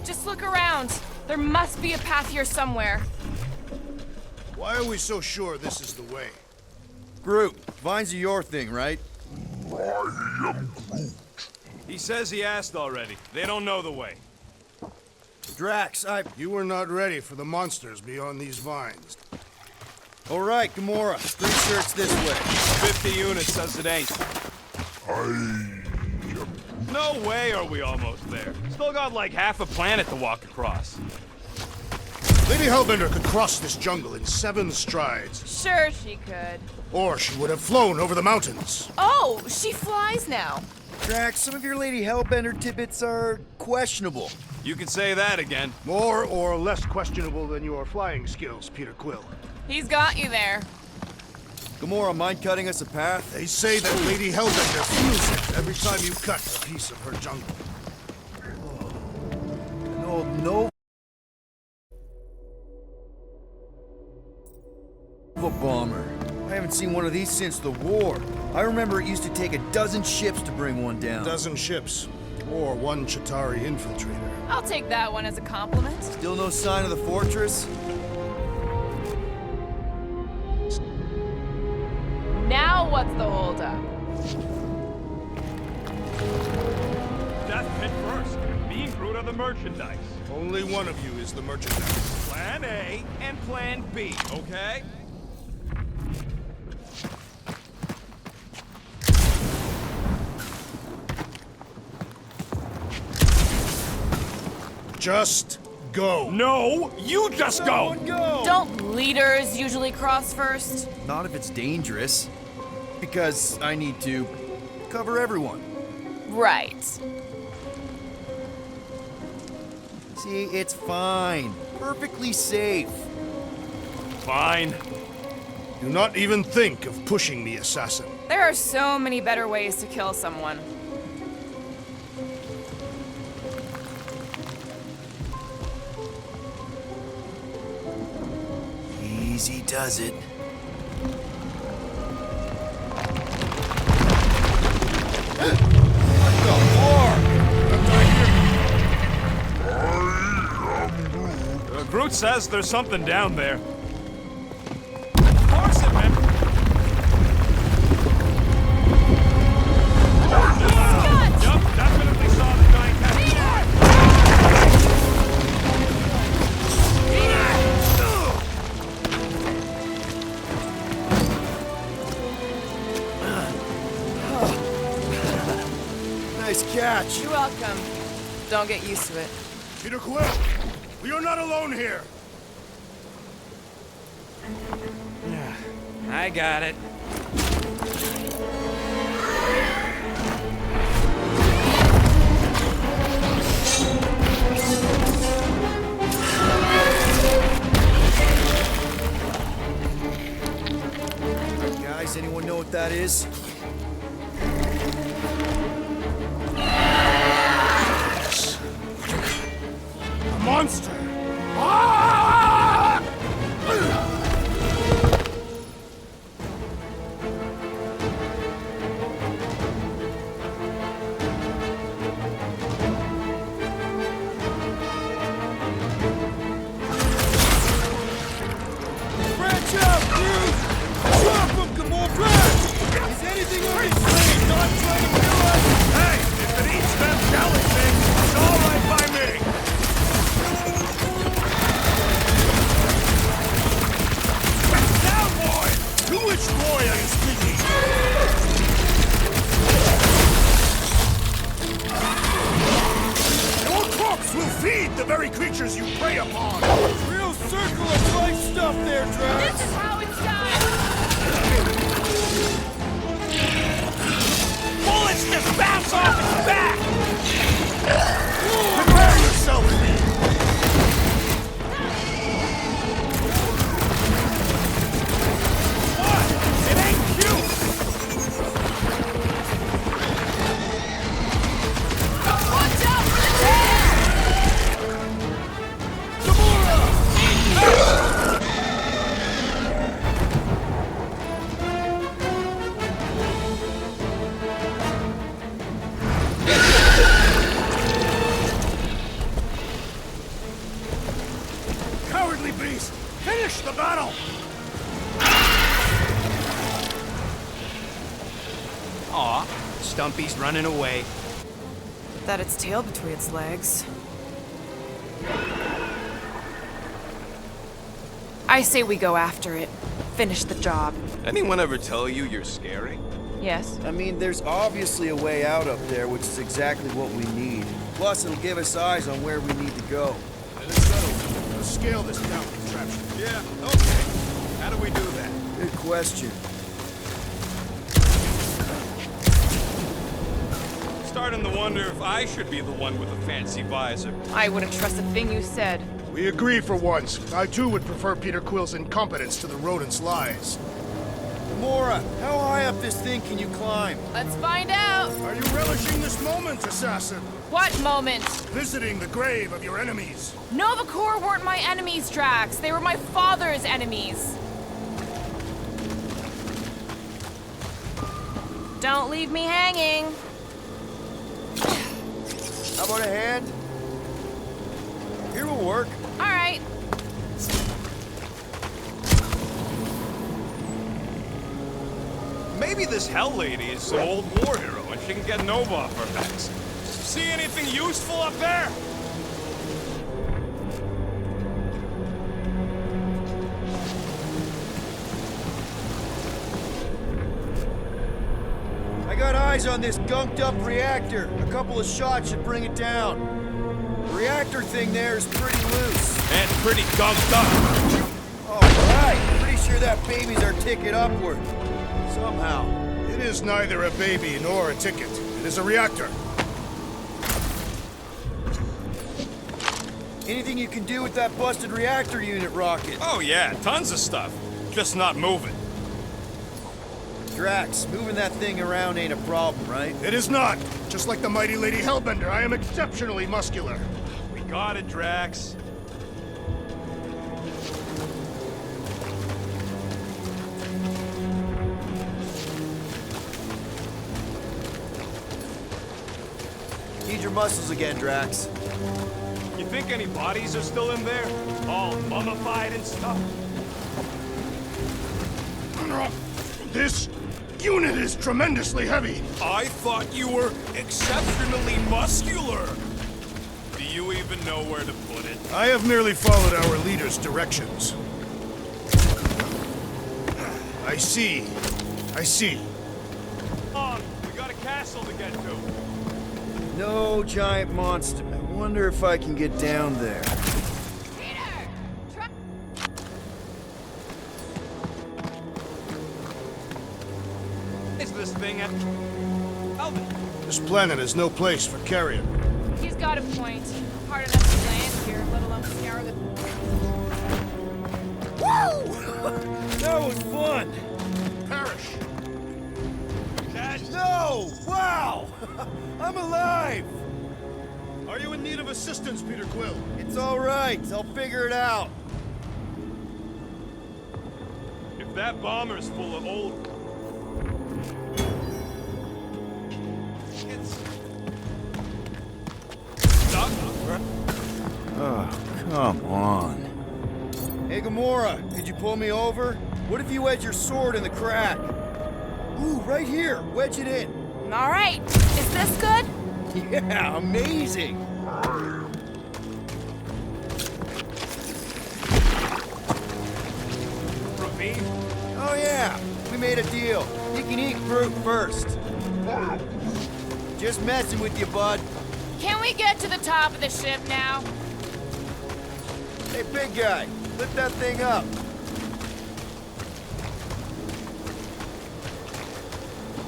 F: Just look around. There must be a path here somewhere.
A: Why are we so sure this is the way?
C: Groot, vines are your thing, right?
B: He says he asked already. They don't know the way.
C: Drax,
A: You were not ready for the monsters beyond these vines.
C: All right, Gamora. Pretty sure it's this way.
B: 50 units says it ain't. No way are we almost there. Still got like half a planet to walk across.
A: Lady Hellbender could cross this jungle in 7 strides.
F: Sure she could.
A: Or she would have flown over the mountains.
F: Oh, she flies now.
C: Drax, some of your Lady Hellbender tidbits are questionable.
B: You can say that again.
A: More or less questionable than your flying skills, Peter Quill.
F: He's got you there.
C: Gamora, mind cutting us a path?
A: They say that Lady Hellbender feels it every time you cut a piece of her jungle.
C: No. A bomber. I haven't seen one of these since the war. I remember it used to take a dozen ships to bring one down.
A: 12 ships. Or 1 Chitauri infiltrator.
F: I'll take that one as a compliment.
C: Still no sign of the fortress?
F: Now what's the holdup?
G: Death pit first. Me and Groot are the merchandise.
A: Only one of you is the merchandise.
G: Plan A and Plan B, okay?
A: Just go.
G: No, you just go!
C: Go!
F: Don't leaders usually cross first?
C: Not if it's dangerous. because I need to cover everyone.
D: Right.
C: See, it's fine. Perfectly safe.
G: Fine.
A: Do not even think of pushing me, assassin.
D: There are so many better ways to kill someone.
C: Easy does it.
G: Groot says there's something down there. Of course it, man. Yup, definitely saw the giant cat.
C: Nice catch.
D: You're welcome. Don't get used to it.
A: Peter Quill, we are not alone here.
E: I got it.
C: Guys, anyone know what that is?
A: A monster! Ah!
C: Branch out, Groot! Drop him, Gamora! Is anything on his plane not trying to kill us?
A: Hey, if it eats them galaxy, it's all right by me. Now, boy! To which boy are you speaking? Your corpse will feed the very creatures you prey upon.
C: Real circle of life stuff there, Drax!
D: This is how it's done!
G: Bullets just bounce off his back!
A: Prepare yourself!
G: What? It ain't cute!
D: Watch out for the tail!
A: Cowardly beast! Finish the battle!
E: Aw, Stumpy's running away.
D: That its tail between its legs. I say we go after it. Finish the job.
B: Anyone ever tell you you're scary?
D: Yes?
C: I mean, there's obviously a way out up there, which is exactly what we need. Plus, it'll give us eyes on where we need to go.
A: Let's settle. Let's scale this down contraption.
G: Yeah, okay. How do we do that?
C: Good question.
G: Starting to wonder if I should be the one with a fancy visor.
D: I wouldn't trust a thing you said.
A: We agree for once. I too would prefer Peter Quill's incompetence to the rodent's lies.
C: Gamora, how high up this thing can you climb?
D: Let's find out!
A: Are you relishing this moment, assassin?
D: What moment?
A: Visiting the grave of your enemies.
D: Nova Corps weren't my enemies, Drax. They were my father's enemies. Don't leave me hanging.
C: How about a hand? Here will work.
D: All right.
G: Maybe this Hell Lady is some old war hero and she can get Nova off our backs. See anything useful up there?
C: I got eyes on this gunked up reactor. A couple of shots should bring it down. The reactor thing there is pretty loose.
G: And pretty gunked up.
C: All right, pretty sure that baby's our ticket upward. Somehow.
A: It is neither a baby nor a ticket. It is a reactor.
C: Anything you can do with that busted reactor unit, Rocket?
G: Oh yeah, tons of stuff. Just not moving.
C: Drax, moving that thing around ain't a problem, right?
A: It is not. Just like the mighty Lady Hellbender, I am exceptionally muscular.
G: We got it, Drax.
C: Need your muscles again, Drax.
G: You think any bodies are still in there? All mummified and stuff?
A: This unit is tremendously heavy.
G: I thought you were exceptionally muscular. Do you even know where to put it?
A: I have merely followed our leader's directions. I see. I see.
G: Come on, we got a castle to get to.
C: No giant monster. I wonder if I can get down there.
G: Is this thing at... Alvin?
A: This planet is no place for carrion.
H: He's got a point. Hard enough to land here, let alone scour the...
C: Woo! That was fun!
A: Perish!
C: No! Wow! I'm alive!
A: Are you in need of assistance, Peter Quill?
C: It's all right. I'll figure it out.
G: If that bomber's full of old... It's... Stop.
C: Oh, come on. Hey, Gamora, could you pull me over? What if you wedge your sword in the crack? Ooh, right here. Wedge it in.
H: All right. Is this good?
C: Yeah, amazing.
G: Ravine?
C: Oh, yeah. We made a deal. You can eat Groot first. Just messing with you, bud.
H: Can we get to the top of the ship now?
C: Hey, big guy, lift that thing up.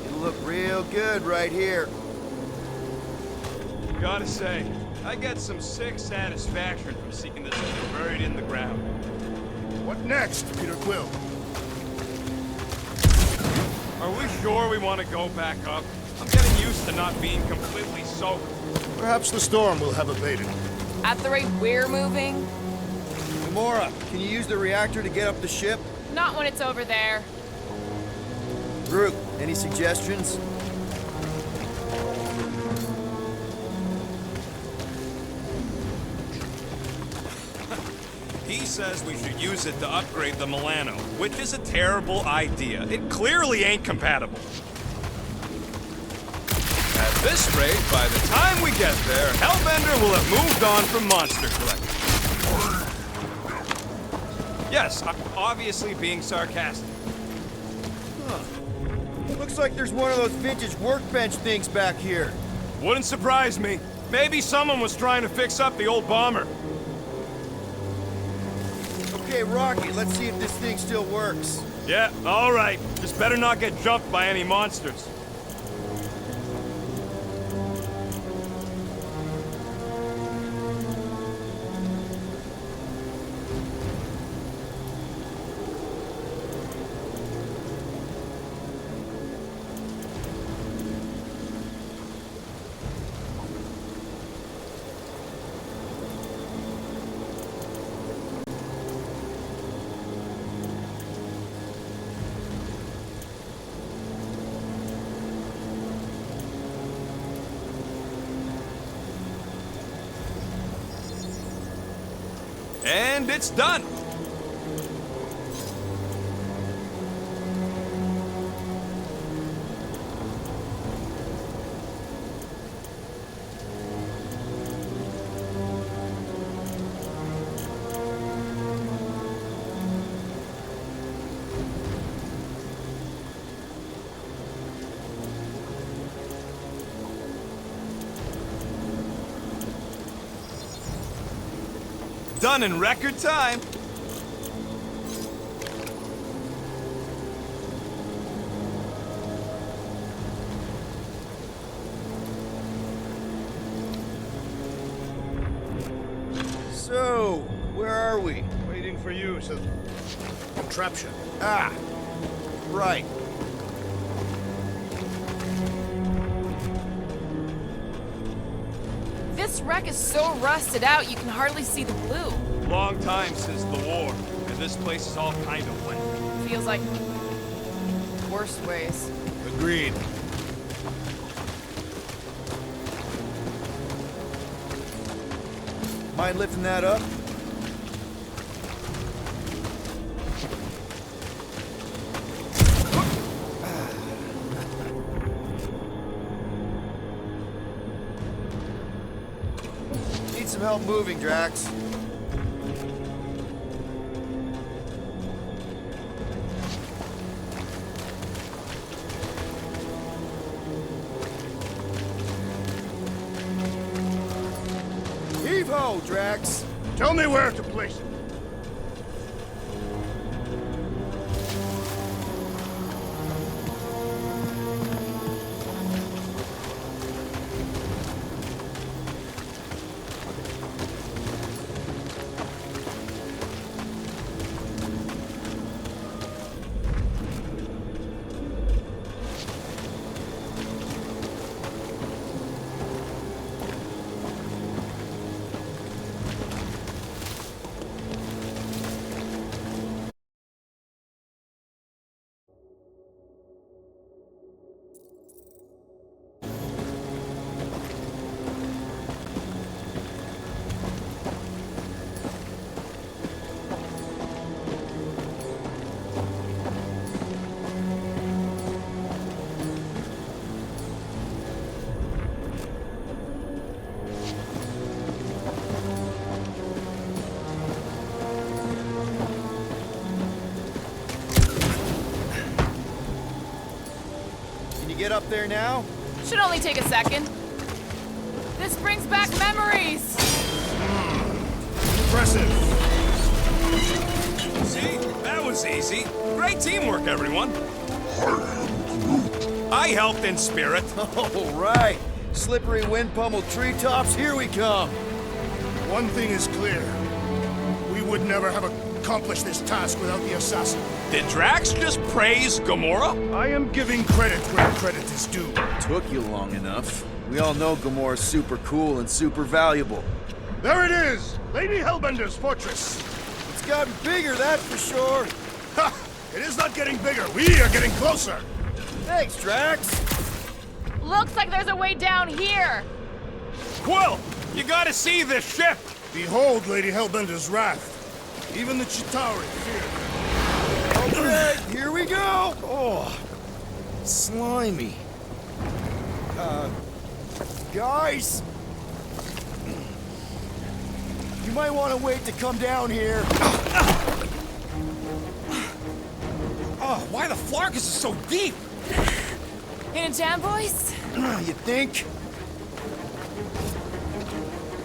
C: It'll look real good right here.
G: Gotta say, I get some sick satisfaction from seeing this thing buried in the ground.
A: What next, Peter Quill?
G: Are we sure we want to go back up? I'm getting used to not being completely soaked.
A: Perhaps the storm will have abated.
D: At the rate we're moving?
C: Gamora, can you use the reactor to get up the ship?
H: Not when it's over there.
C: Groot, any suggestions?
G: He says we should use it to upgrade the Milano, which is a terrible idea. It clearly ain't compatible. At this rate, by the time we get there, Hellbender will have moved on from monster collecting. Yes, I'm obviously being sarcastic.
C: Looks like there's one of those vintage workbench things back here.
G: Wouldn't surprise me. Maybe someone was trying to fix up the old bomber.
C: Okay, Rocky, let's see if this thing still works.
G: Yeah, all right. Just better not get jumped by any monsters. And it's done. Done in record time.
C: are we?
A: Waiting for you to... Contraption.
C: Ah, right.
D: This wreck is so rusted out you can hardly see the blue.
G: Long time since the war, and this place is all kind of wet.
D: Feels like worse ways.
A: Agreed.
C: Mind lifting that up? Need some help moving, Drax. Heave-ho, Drax!
A: Tell me where to place it.
C: Get up there now?
D: Should only take a second. This brings back memories.
A: Impressive.
G: See? That was easy. Great teamwork, everyone. I helped in spirit.
C: All right. Slippery wind-pummeled treetops, here we come.
A: One thing is clear. We would never have accomplished this task without the assassin.
G: Did Drax just praise Gamora?
A: I am giving credit where credit is due.
C: Took you long enough. We all know Gamora's super cool and super valuable.
A: There it is! Lady Hellbender's fortress!
C: It's gotten bigger, that's for sure.
A: Ha! It is not getting bigger, we are getting closer!
C: Thanks, Drax.
D: Looks like there's a way down here.
G: Quill, you gotta see this ship!
A: Behold Lady Hellbender's wrath. Even the Chitauri fear.
C: Okay, here we go! Oh, slimy. Guys! You might want to wait to come down here.
G: Oh, why the Flarkus is so deep?
D: In a jam, boys?
C: You think?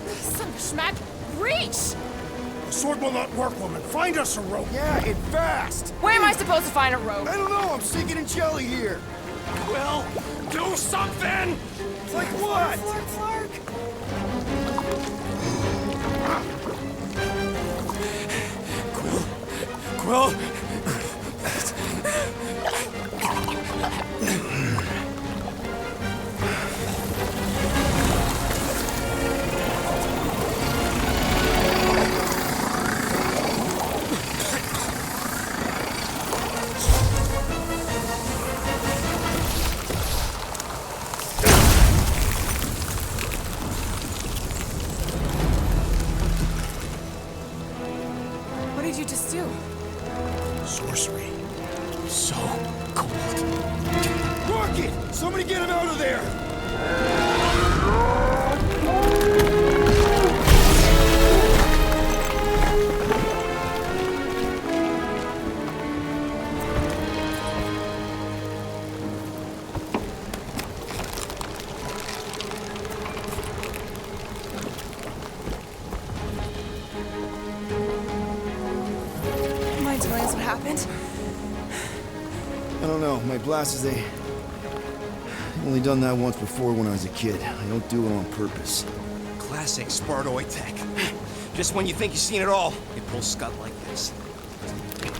D: Some schmack reach!
A: The sword will not work, woman. Find us a rope.
C: Yeah, and fast!
D: Where am I supposed to find a rope?
C: I don't know, I'm sinking in jelly here.
G: Quill, do something!
C: Like what?
D: Flark.
G: Quill?
D: What did you just do?
A: Sorcery. So cold.
C: Rocket! Somebody get him out of there!
D: Mind telling us what happened?
C: I don't know, my blast is I've only done that once before when I was a kid. I don't do it on purpose.
G: Classic Spartoid tech.
E: Just when you think you've seen it all, it pulls scut like this.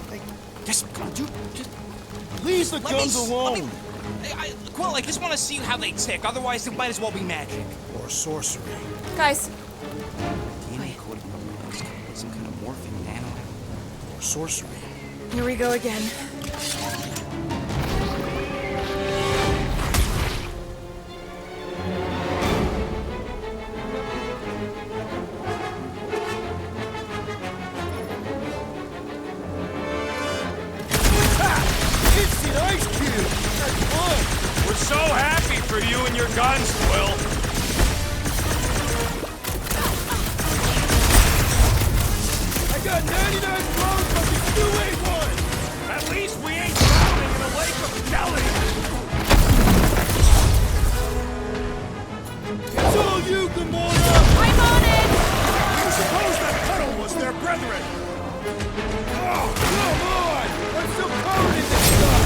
E: Hey, just come on, dude. Just
C: Leave the guns alone!
E: Quill, I just want to see how they tick. Otherwise, it might as well be magic.
A: Or sorcery.
F: Guys,
E: DNA code some kind of morphing nano.
A: Or sorcery.
F: here we go again.
C: Instant ice cube! That's fun!
G: We're so happy for you and your guns, Quill.
C: I got 99 blows from the 281!
G: At least we ain't drowning in a lake of jelly.
C: It's all you, Gamora!
F: I'm on it!
A: You suppose that puddle was their brethren?
C: Oh, come on! I'm still covered in this stuff!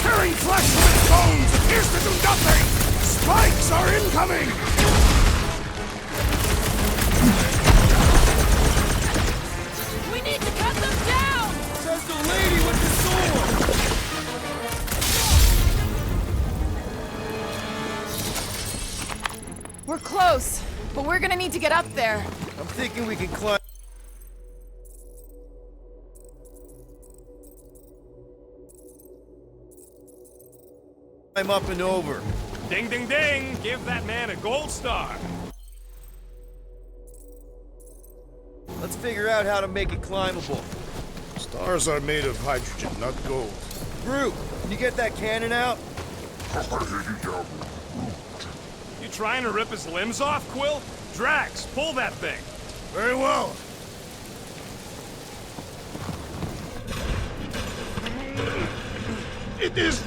A: Tearing flesh from its bones appears to do nothing! Spikes are incoming!
F: We need to cut them down!
C: Says the lady with the sword!
F: We're close, but we're gonna need to get up there.
C: I'm thinking we can climb up and over.
G: Ding, ding, ding. Give that man a gold star.
C: Let's figure out how to make it climbable.
A: Stars are made of hydrogen, not gold.
C: Groot, can you get that cannon out?
G: You trying to rip his limbs off, Quill? Drax, pull that thing.
A: Very well. It is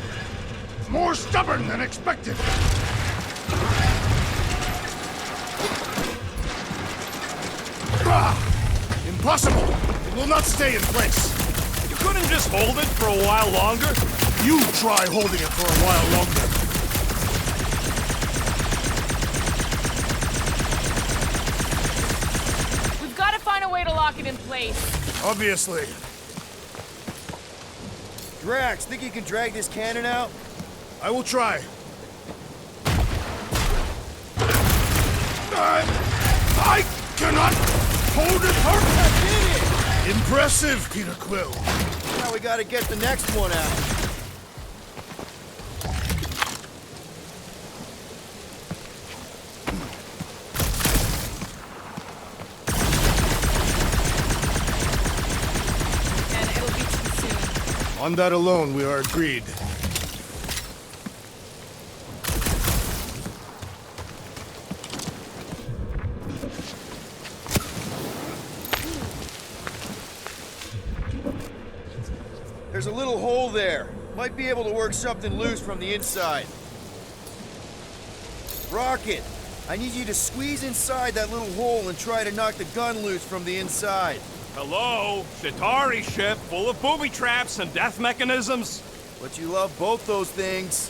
A: more stubborn than expected. Impossible! It will not stay in place.
G: You couldn't just hold it for a while longer?
A: You try holding it for a while longer.
H: We've got to find a way to lock it in place.
A: Obviously.
C: Drax, think you can drag this cannon out?
A: I will try. I cannot hold it
C: I did
A: Impressive, Peter Quill.
C: it! Now we gotta get the next one out.
H: And it'll be too soon.
A: On that alone, we are agreed.
C: There's a little hole there. Might be able to work something loose from the inside. Rocket, I need you to squeeze inside that little hole and try to knock the gun loose from the inside.
G: Hello? Chitauri ship full of booby traps and death mechanisms?
C: But you love both those things.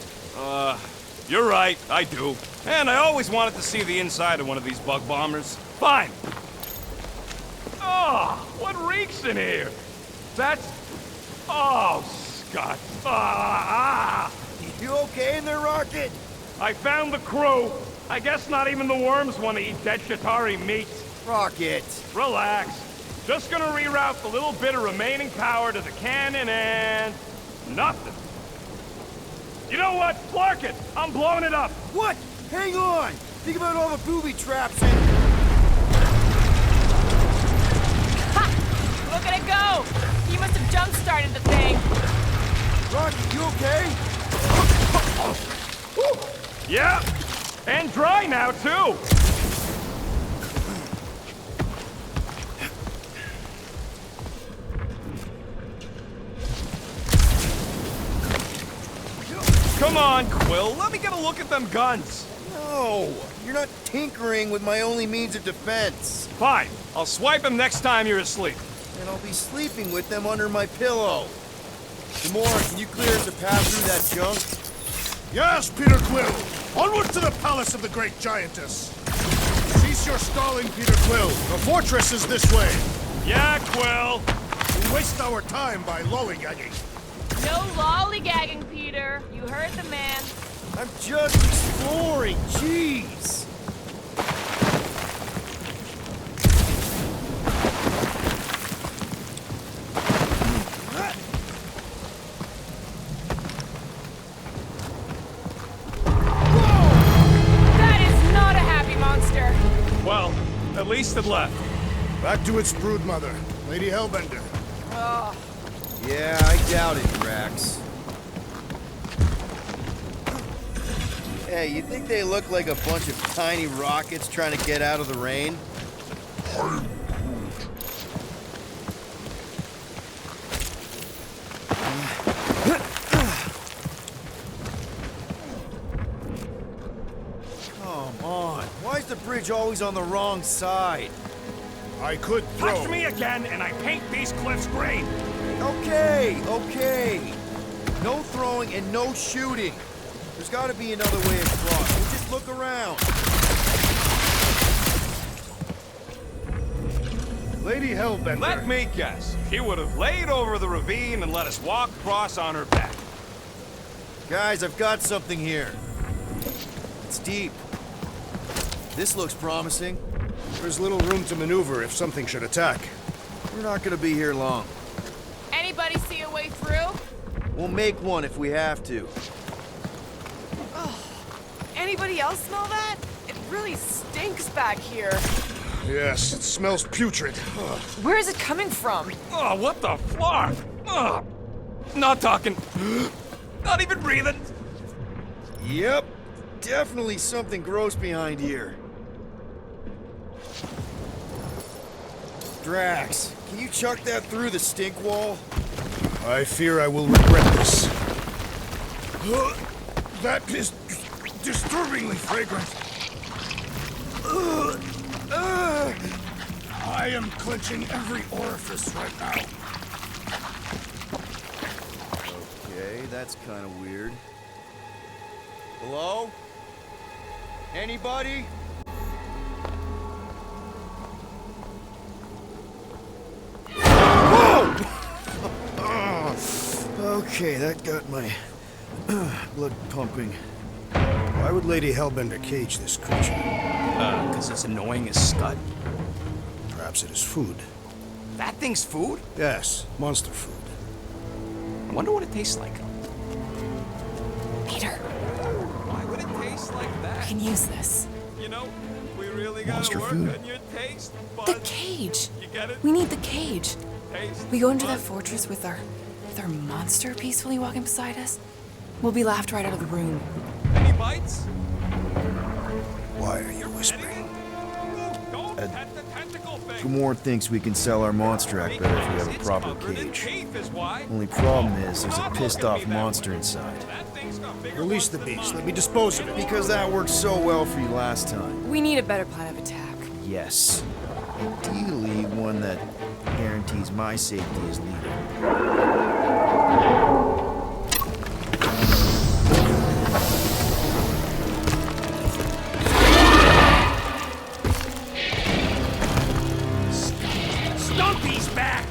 G: You're right, I do. And I always wanted to see the inside of one of these bug bombers. Fine. Oh, what reeks in here? That's... Oh, Scott.
C: You okay in there, Rocket?
G: I found the crew. I guess not even the worms want to eat dead Chitauri meat.
C: Rocket.
G: Relax. Just gonna reroute the little bit of remaining power to the cannon and... nothing. You know what? Clark it! I'm blowing it up!
C: What? Hang on! Think about all the booby traps and...
H: Ha! Look at it go! He must have jump-started the thing.
C: Rocket, you okay?
G: Yeah! And dry now, too! Come on, Quill. Let me get a look at them guns.
C: No! You're not tinkering with my only means of defense.
G: Fine. I'll swipe them next time you're asleep.
C: And I'll be sleeping with them under my pillow. Gamora, can you clear us a path through that junk?
A: Yes, Peter Quill. Onward to the palace of the great giantess! Cease your stalling, Peter Quill. The fortress is this way.
G: Yeah, Quill.
A: We waste our time by lollygagging.
H: No lollygagging, Peter. You heard the man.
C: I'm just exploring, jeez!
H: That is not a happy monster.
G: Well, at least it left.
A: Back to its broodmother, Lady Hellbender.
C: Yeah, I doubt it, Drax. Hey, you think they look like a bunch of tiny rockets trying to get out of the rain? Come on, why is the bridge always on the wrong side?
A: I could throw.
G: Touch me again, and I paint these cliffs green.
C: Okay, okay. No throwing and no shooting. There's got to be another way across. We'll just look around.
A: Lady Hellbender.
G: Let me guess. She would have laid over the ravine and let us walk across on her back.
C: Guys, I've got something here. It's deep. This looks promising.
A: There's little room to maneuver if something should attack.
C: We're not gonna be here long.
H: Anybody see a way through?
C: We'll make one if we have to.
D: Anybody else smell that? It really stinks back here.
A: Yes, it smells putrid. Ugh.
D: Where is it coming from?
G: Oh, what the flark? Oh, not talking. Not even breathing.
C: Yep, definitely something gross behind here. Drax, can you chuck that through the stink wall?
A: I fear I will regret this. That is disturbingly fragrant. I am clenching every orifice right now.
C: Okay, that's kind of weird. Hello? Anybody? Okay, that got my blood pumping.
A: Why would Lady Hellbender cage this creature?
E: Because it's annoying as scud.
A: Perhaps it is food.
E: That thing's food?
A: Yes, monster food.
E: I wonder what it tastes like.
D: Peter,
B: Why would it taste like
D: we
B: that?
D: can use this.
B: You know, we really gotta
C: Monster
B: work
C: food.
B: on your taste
D: The
B: buds.
D: cage.
B: You get it?
D: We need the cage.
B: Taste
D: We go into that
B: buds.
D: fortress with our monster peacefully walking beside us. We'll be laughed right out of the room.
B: Any bites?
A: Why are you whispering?
B: Anything? Don't pet the tentacle thing.
C: Gamora thinks we can sell our monster act better if we have a
B: It's
C: proper
B: covered in
C: cage.
B: teeth is why.
C: Only problem is there's a pissed off monster inside.
B: That thing's got bigger
A: Release the
B: ones than
A: beast.
B: mine.
A: Let me dispose of it.
C: Because that worked so well for you last time.
D: We need a better plan of attack.
C: Yes. Ideally, one that guarantees my safety as leader.
G: Stumpy's back!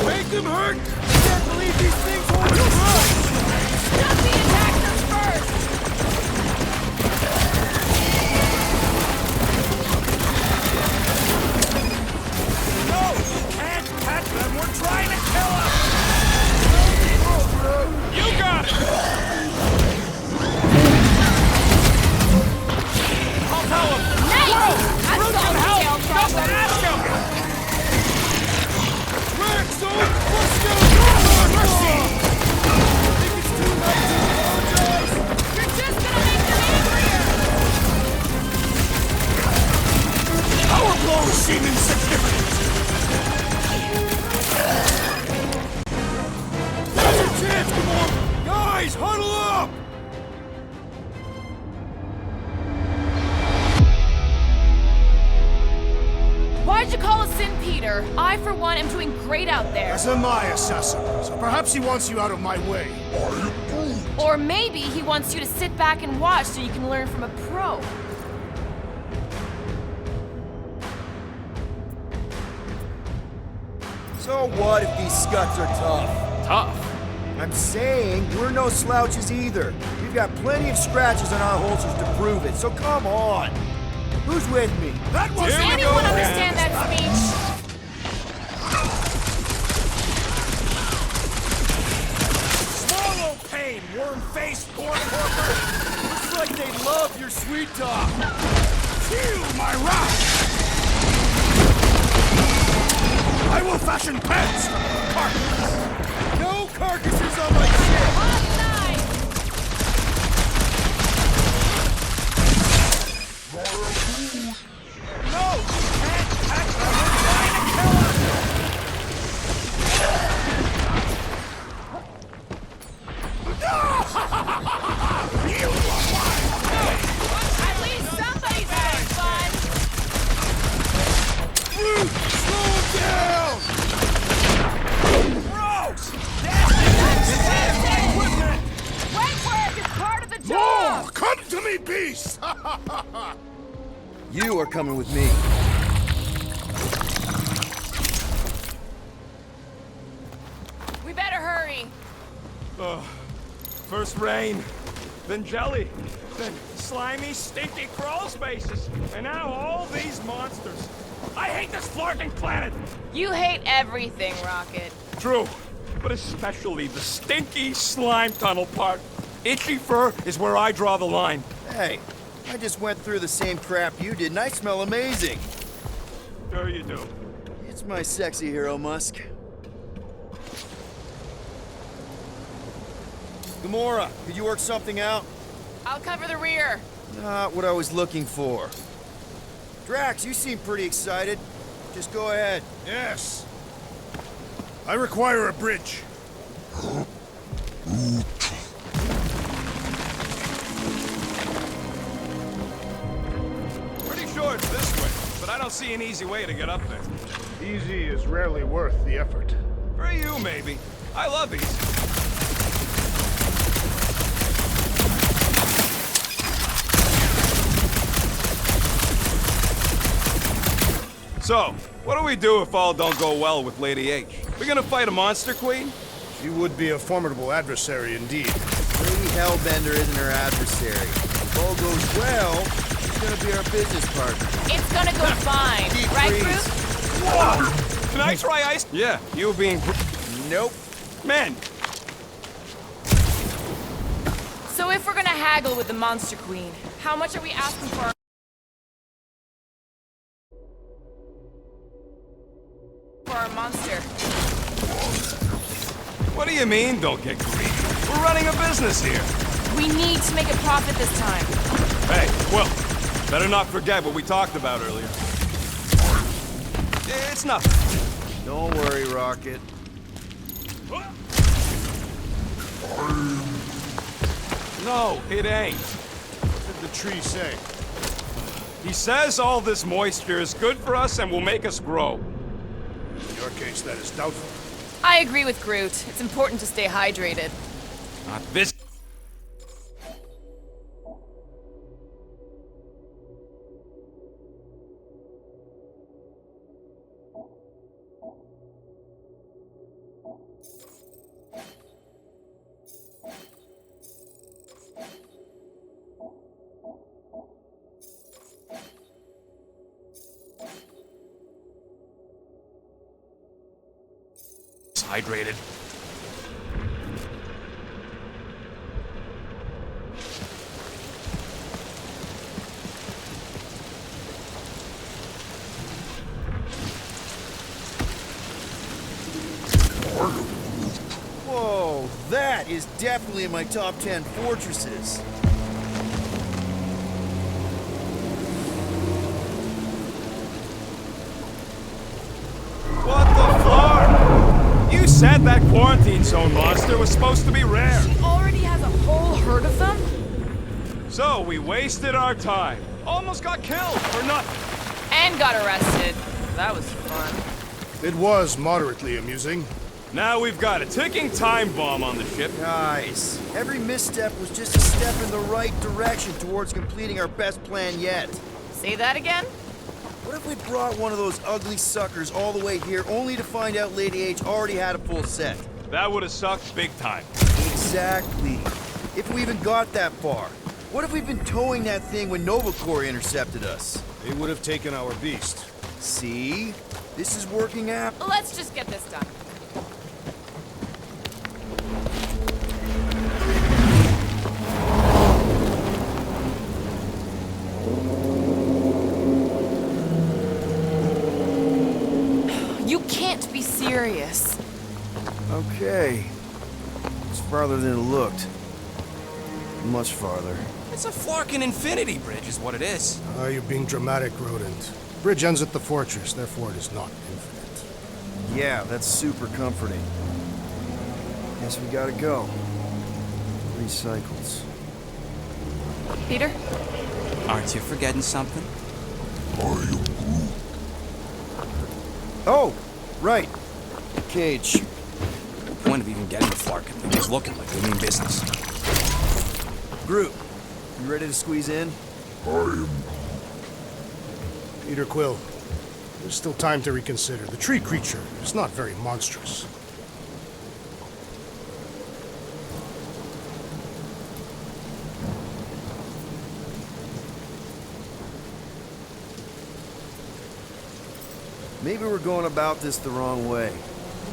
C: Make them hurt! I can't believe these things hold us up!
H: Stumpy attacked us first!
G: No! Can't pet them! We're trying to kill them! You got it! I'll tell them!
H: Nice! I
G: Groot
H: saw
G: can
H: the
G: help!
H: tail
G: Just
H: problem.
G: ask him!
C: Drax, let's go! Mercy! Think it's too late to apologize?
H: You're just gonna make them angrier!
A: Our blows seem insignificant.
C: There's your chance, Gamora! Guys, huddle up!
H: Why'd you call us in, Peter? leader. I, for one, am doing great out there.
A: As am I, assassin. So perhaps he wants you out of my way.
H: Or maybe he wants you to sit back and watch so you can learn from a pro.
C: So what if these scuts are tough?
E: Tough.
C: I'm saying we're no slouches either. We've got plenty of scratches on our holsters to prove it, so come on. Who's with me?
A: That was
H: Does anyone understand that speech?
A: Swallow pain, worm-faced gore-porker!
C: Looks like they love your sweet talk.
A: Feel my wrath! I will fashion pants from your carcass!
C: No carcasses on my ship!
H: Hot night!
A: No! Can't attack them! We're trying to kill us! No! You are mine!
H: At least somebody's having fun!
A: Groot, slow down! Gross!
H: Weight work is part of the
A: More!
H: job!
A: Come to me, beast!
C: You are coming with me.
H: We better hurry.
G: First rain, then jelly, then slimy, stinky crawl spaces, and now all these monsters. I hate this flirting planet!
H: You hate everything, Rocket.
G: True, but especially the stinky slime tunnel part. Itchy fur is where I draw the line.
C: Hey, I just went through the same crap you did, and I smell amazing.
G: Sure you do.
C: It's my sexy hero, Musk. Gamora, could you work something out?
H: I'll cover the rear.
C: Not what I was looking for. Drax, you seem pretty excited. Just go ahead.
A: Yes. I require a bridge.
G: Pretty sure it's this way, but I don't see an easy way to get up there.
A: Easy is rarely worth the effort.
G: For you, maybe. I love easy. So, what do we do if all don't go well with Lady H? We gonna fight a monster queen?
A: She would be a formidable adversary indeed.
C: Lady Hellbender isn't her adversary. If all goes well, she's gonna be our business partner.
H: It's gonna go fine.
C: Deep
H: Right,
C: freeze.
H: Groot?
G: Whoa! Can I try ice? Yeah, you being...
C: Nope.
G: Man,
H: So if we're gonna haggle with the Monster Queen, how much are we asking for our monster?
G: what do you mean, don't get greedy? We're running a business here.
H: We need to make a profit this time.
G: Hey, well, better not forget what we talked about earlier. It's nothing.
C: Don't worry, Rocket.
G: No, it ain't.
A: What did the tree say?
G: He says all this moisture is good for us and will make us grow.
A: In your case, that is doubtful.
H: I agree with Groot. It's important to stay hydrated.
G: Not this. Hydrated.
C: Whoa, that is definitely in my top 10 fortresses.
G: What the flark? You said that quarantine zone monster was supposed to be rare.
H: She already has a whole herd of them?
G: So we wasted our time. Almost got killed for nothing.
H: And got arrested. That was fun.
A: It was moderately amusing.
G: Now we've got a ticking time bomb on the ship.
C: Guys, every misstep was just a step in the right direction towards completing our best plan yet.
D: Say that again?
C: What if we brought one of those ugly suckers all the way here only to find out Lady H already had a full set?
G: That would have sucked big time.
C: Exactly. If we even got that far. What if we'd been towing that thing when Nova Corps intercepted us?
A: They would have taken our beast.
C: See? This is working out.
D: Let's just get this done. You can't be serious.
C: Okay. It's farther than it looked. Much farther.
E: It's a Flarkin infinity bridge is what it is.
A: You're being dramatic, Rodent. Bridge ends at the fortress, therefore it is not infinite.
C: Yeah, that's super comforting. Guess we gotta go. 3 cycles.
D: Peter?
E: Aren't you forgetting something?
C: Oh, right. Cage.
E: The point of even getting the Flarkin thing was looking like we mean business.
C: Groot, you ready to squeeze in?
A: Peter Quill, there's still time to reconsider. The tree creature is not very monstrous.
C: Maybe we're going about this the wrong way.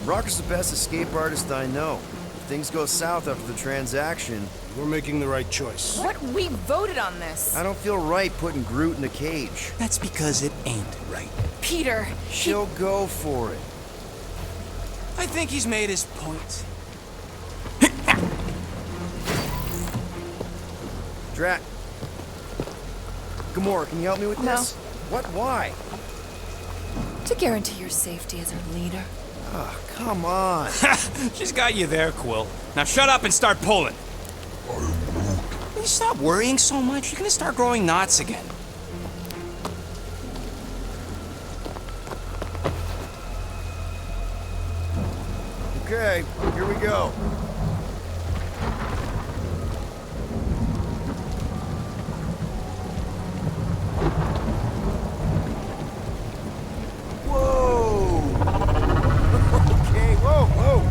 C: Rocker's the best escape artist I know. If things go south after the transaction,
A: We're making the right choice.
D: What? We voted on this.
C: I don't feel right putting Groot in a cage.
E: That's because it ain't right.
D: Peter,
C: She'll go for it.
E: I think he's made his point.
C: Drax. Gamora, can you help me with
F: No.
C: this? What? Why?
F: To guarantee your safety as our leader.
C: Ah, come on.
E: She's got you there, Quill. Now shut up and start pulling. Will you stop worrying so much? You're gonna start growing knots again.
C: Okay, here we go. Whoa! Okay, whoa!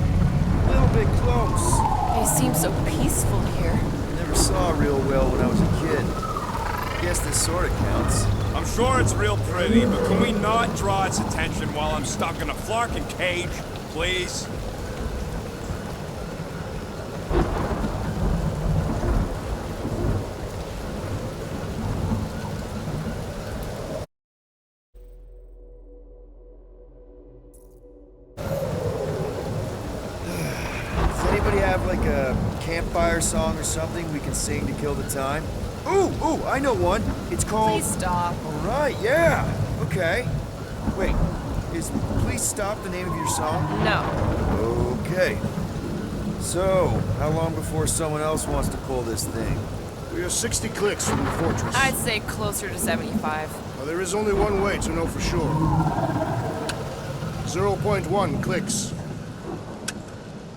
C: A little bit close.
F: They seem so peaceful here.
C: Never saw real well when I was a kid. Guess this sort of counts.
G: I'm sure it's real pretty, but can we not draw its attention while I'm stuck in a Flarkin cage, please?
C: Does anybody have like a campfire song or something we can sing to kill the time? Ooh, I know one. It's called...
D: please stop.
C: All right, yeah. Okay. Wait, is Please Stop the name of your song?
D: No.
C: Okay. So, how long before someone else wants to pull this thing?
A: We are 60 clicks from the fortress.
D: I'd say closer to 75.
A: Well, there is only one way to know for sure. 0.1 clicks.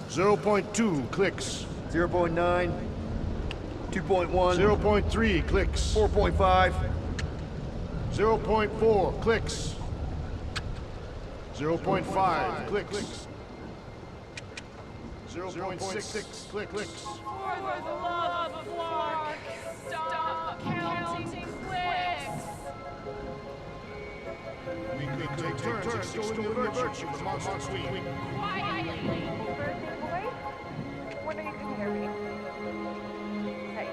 A: 0.2 clicks.
C: 0.9, 2.1,
A: 0.3 clicks.
C: 4.5.
A: 0.4 clicks. 0.5 clicks. 0.6 clicks.
H: For the love of Lark, stop counting clicks.
A: We could take turns extolling the virtue of the monsters we...
H: Quietly.
I: Wonder you can hear me. Hey.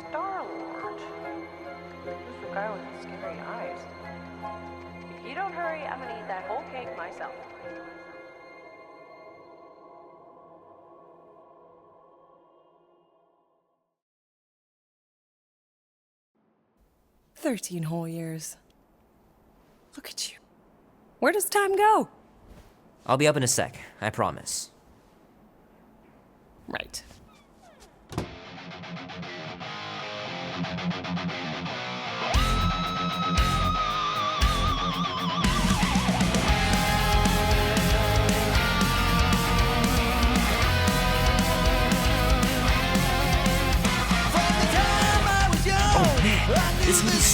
I: Star-Lord. Who's the guy with the scary eyes? If you don't hurry, I'm gonna eat that whole cake myself.
F: "13 whole years. Look at you. Where does time go?"
J: I'll be up in a sec, I promise.
F: Right.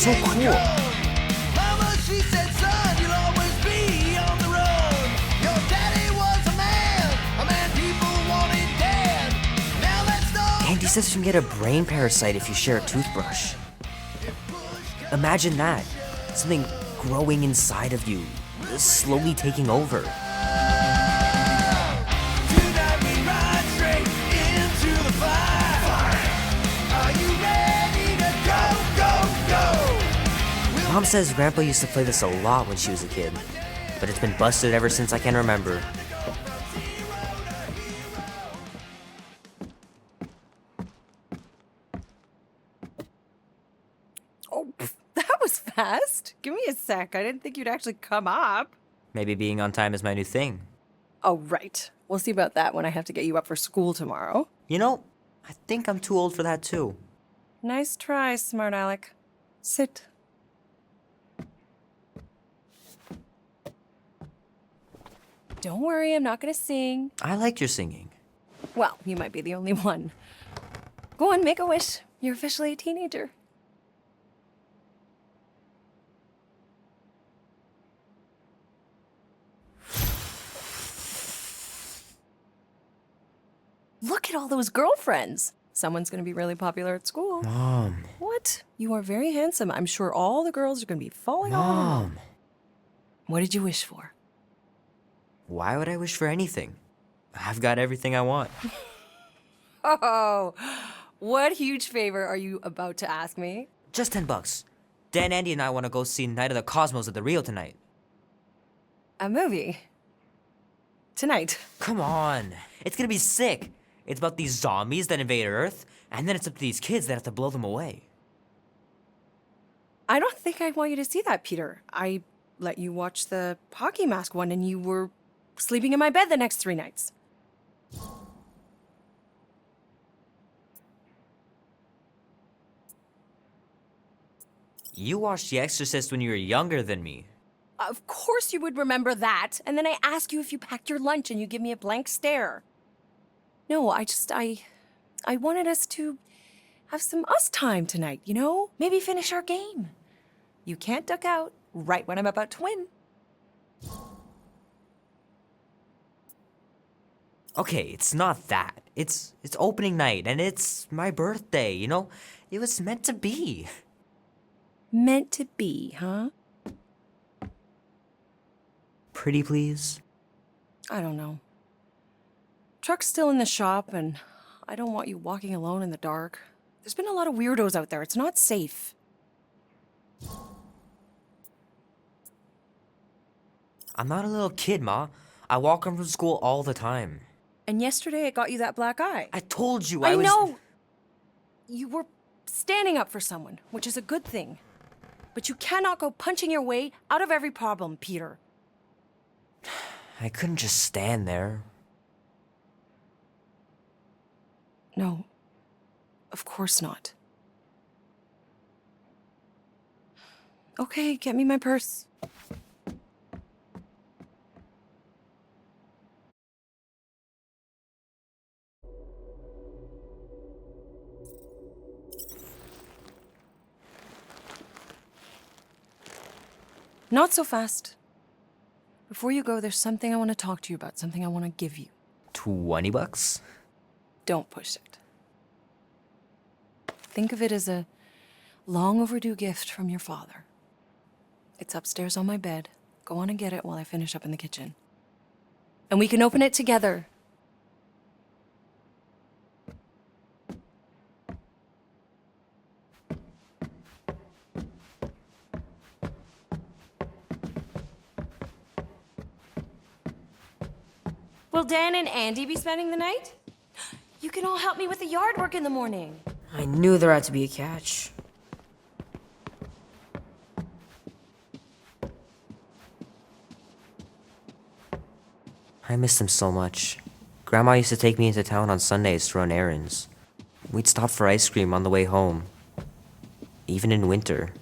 J: so cool.
K: Mama, she said, son, you'll always be on the road. Your daddy was a man people wanted dead. Now that's no.
J: Andy says you can get a brain parasite if you share a toothbrush. Imagine that. Something growing inside of you, slowly taking over.
K: Tonight we ride straight into the fire. Are you ready to go?
J: Mom says Grandpa used to play this a lot when she was a kid, but it's been busted ever since I can remember.
L: That was fast. Give me a sec. I didn't think you'd actually come up.
J: Maybe being on time is my new thing.
L: Oh, right. We'll see about that when I have to get you up for school tomorrow.
J: You know, I think I'm too old for that too.
L: Nice try, smart Alec. Sit. Don't worry, I'm not gonna sing.
J: I liked your singing.
L: Well, you might be the only one. Go on, make a wish. You're officially a teenager. Look at all those girlfriends. Someone's gonna be really popular at school.
J: Mom.
L: What? You are very handsome. I'm sure all the girls are gonna be falling all over you.
J: Mom.
L: What did you wish for?
J: Why would I wish for anything? I've got everything I want.
L: Oh, what huge favor are you about to ask me?
J: Just $10. Dan, Andy, and I want to go see Night of the Cosmos at the Rio tonight.
L: A movie? Tonight?
J: Come on. It's gonna be sick. It's about these zombies that invade Earth, and then it's up to these kids that have to blow them away.
L: I don't think I want you to see that, Peter. I let you watch the hockey mask one and you were sleeping in my bed the next 3 nights.
J: You watched The Exorcist when you were younger than me.
L: Of course you would remember that. And then I ask you if you packed your lunch and you give me a blank stare. No, I wanted us to have some us time tonight, you know? Maybe finish our game. You can't duck out right when I'm about to win.
J: Okay, it's not that. It's opening night, and it's my birthday, you know? It was meant to be.
L: Meant to be, huh?
J: Pretty please?
L: I don't know. Truck's still in the shop, and I don't want you walking alone in the dark. There's been a lot of weirdos out there. It's not safe.
J: I'm not a little kid, Ma. I walk home from school all the time.
L: And yesterday it got you that black eye.
J: I told you
L: I
J: was...
L: know! You were standing up for someone, which is a good thing. But you cannot go punching your way out of every problem, Peter.
J: I couldn't just stand there.
L: No, of course not. Okay, get me my purse. Not so fast. Before you go, there's something I want to talk to you about, something I want to give you.
J: $20?
L: Don't push it. Think of it as a long overdue gift from your father. It's upstairs on my bed. Go on and get it while I finish up in the kitchen. And we can open it together. Will Dan and Andy be spending the night? You can all help me with the yard work in the morning.
M: I knew there had to be a catch.
J: I miss them so much. Grandma used to take me into town on Sundays to run errands. We'd stop for ice cream on the way home. Even in winter.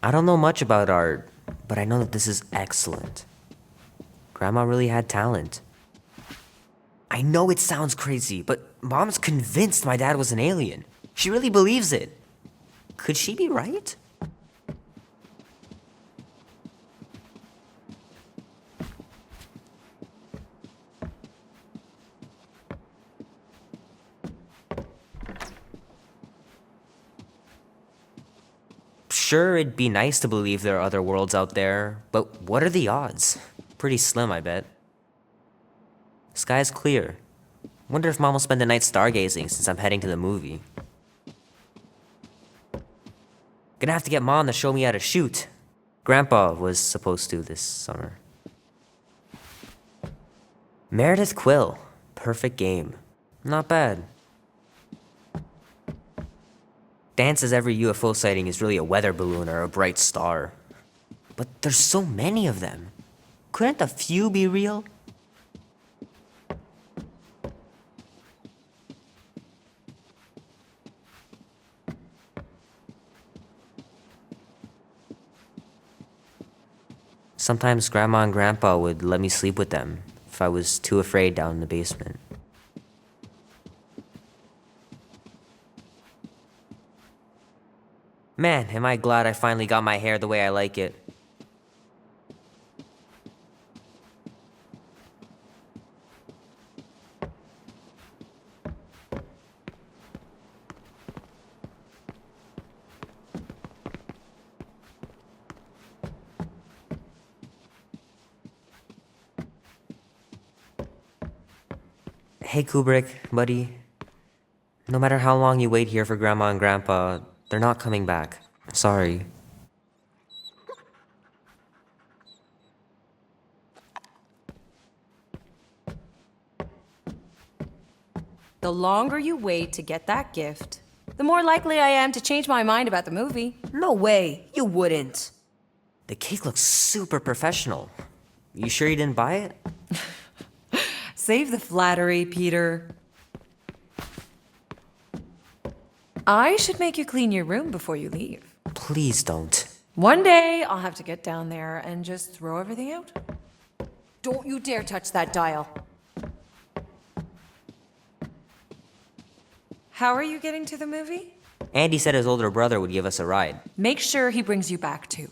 J: I don't know much about art, but I know that this is excellent. Grandma really had talent. I I know it sounds crazy, but Mom's convinced my dad was an alien. She really believes it. Could she be right? Sure, it'd be nice to believe there are other worlds out there, but what are the odds? Pretty slim, I bet. Sky's clear. Wonder if Mom will spend the night stargazing since I'm heading to the movie. Gonna have to get Mom to show me how to shoot. Grandpa was supposed to this summer. Meredith Quill. Perfect game. Not bad. Dan says every UFO sighting is really a weather balloon or a bright star. But there's so many of them. Couldn't a few be real? Sometimes Grandma and Grandpa would let me sleep with them if I was too afraid down in the basement. Man, am I glad I finally got my hair the way I like it. Hey Kubrick, buddy. No matter how long you wait here for Grandma and Grandpa, they're not coming back. Sorry.
L: The longer you wait to get that gift, the more likely I am to change my mind about the movie.
M: No way, you wouldn't.
J: The cake looks super professional. You sure you didn't buy it?
L: Save the flattery, Peter. I should make you clean your room before you leave.
J: Please don't.
L: One day, I'll have to get down there and just throw everything out. Don't you dare touch that dial. How are you getting to the movie?
J: Andy said his older brother would give us a ride.
L: Make sure he brings you back, too.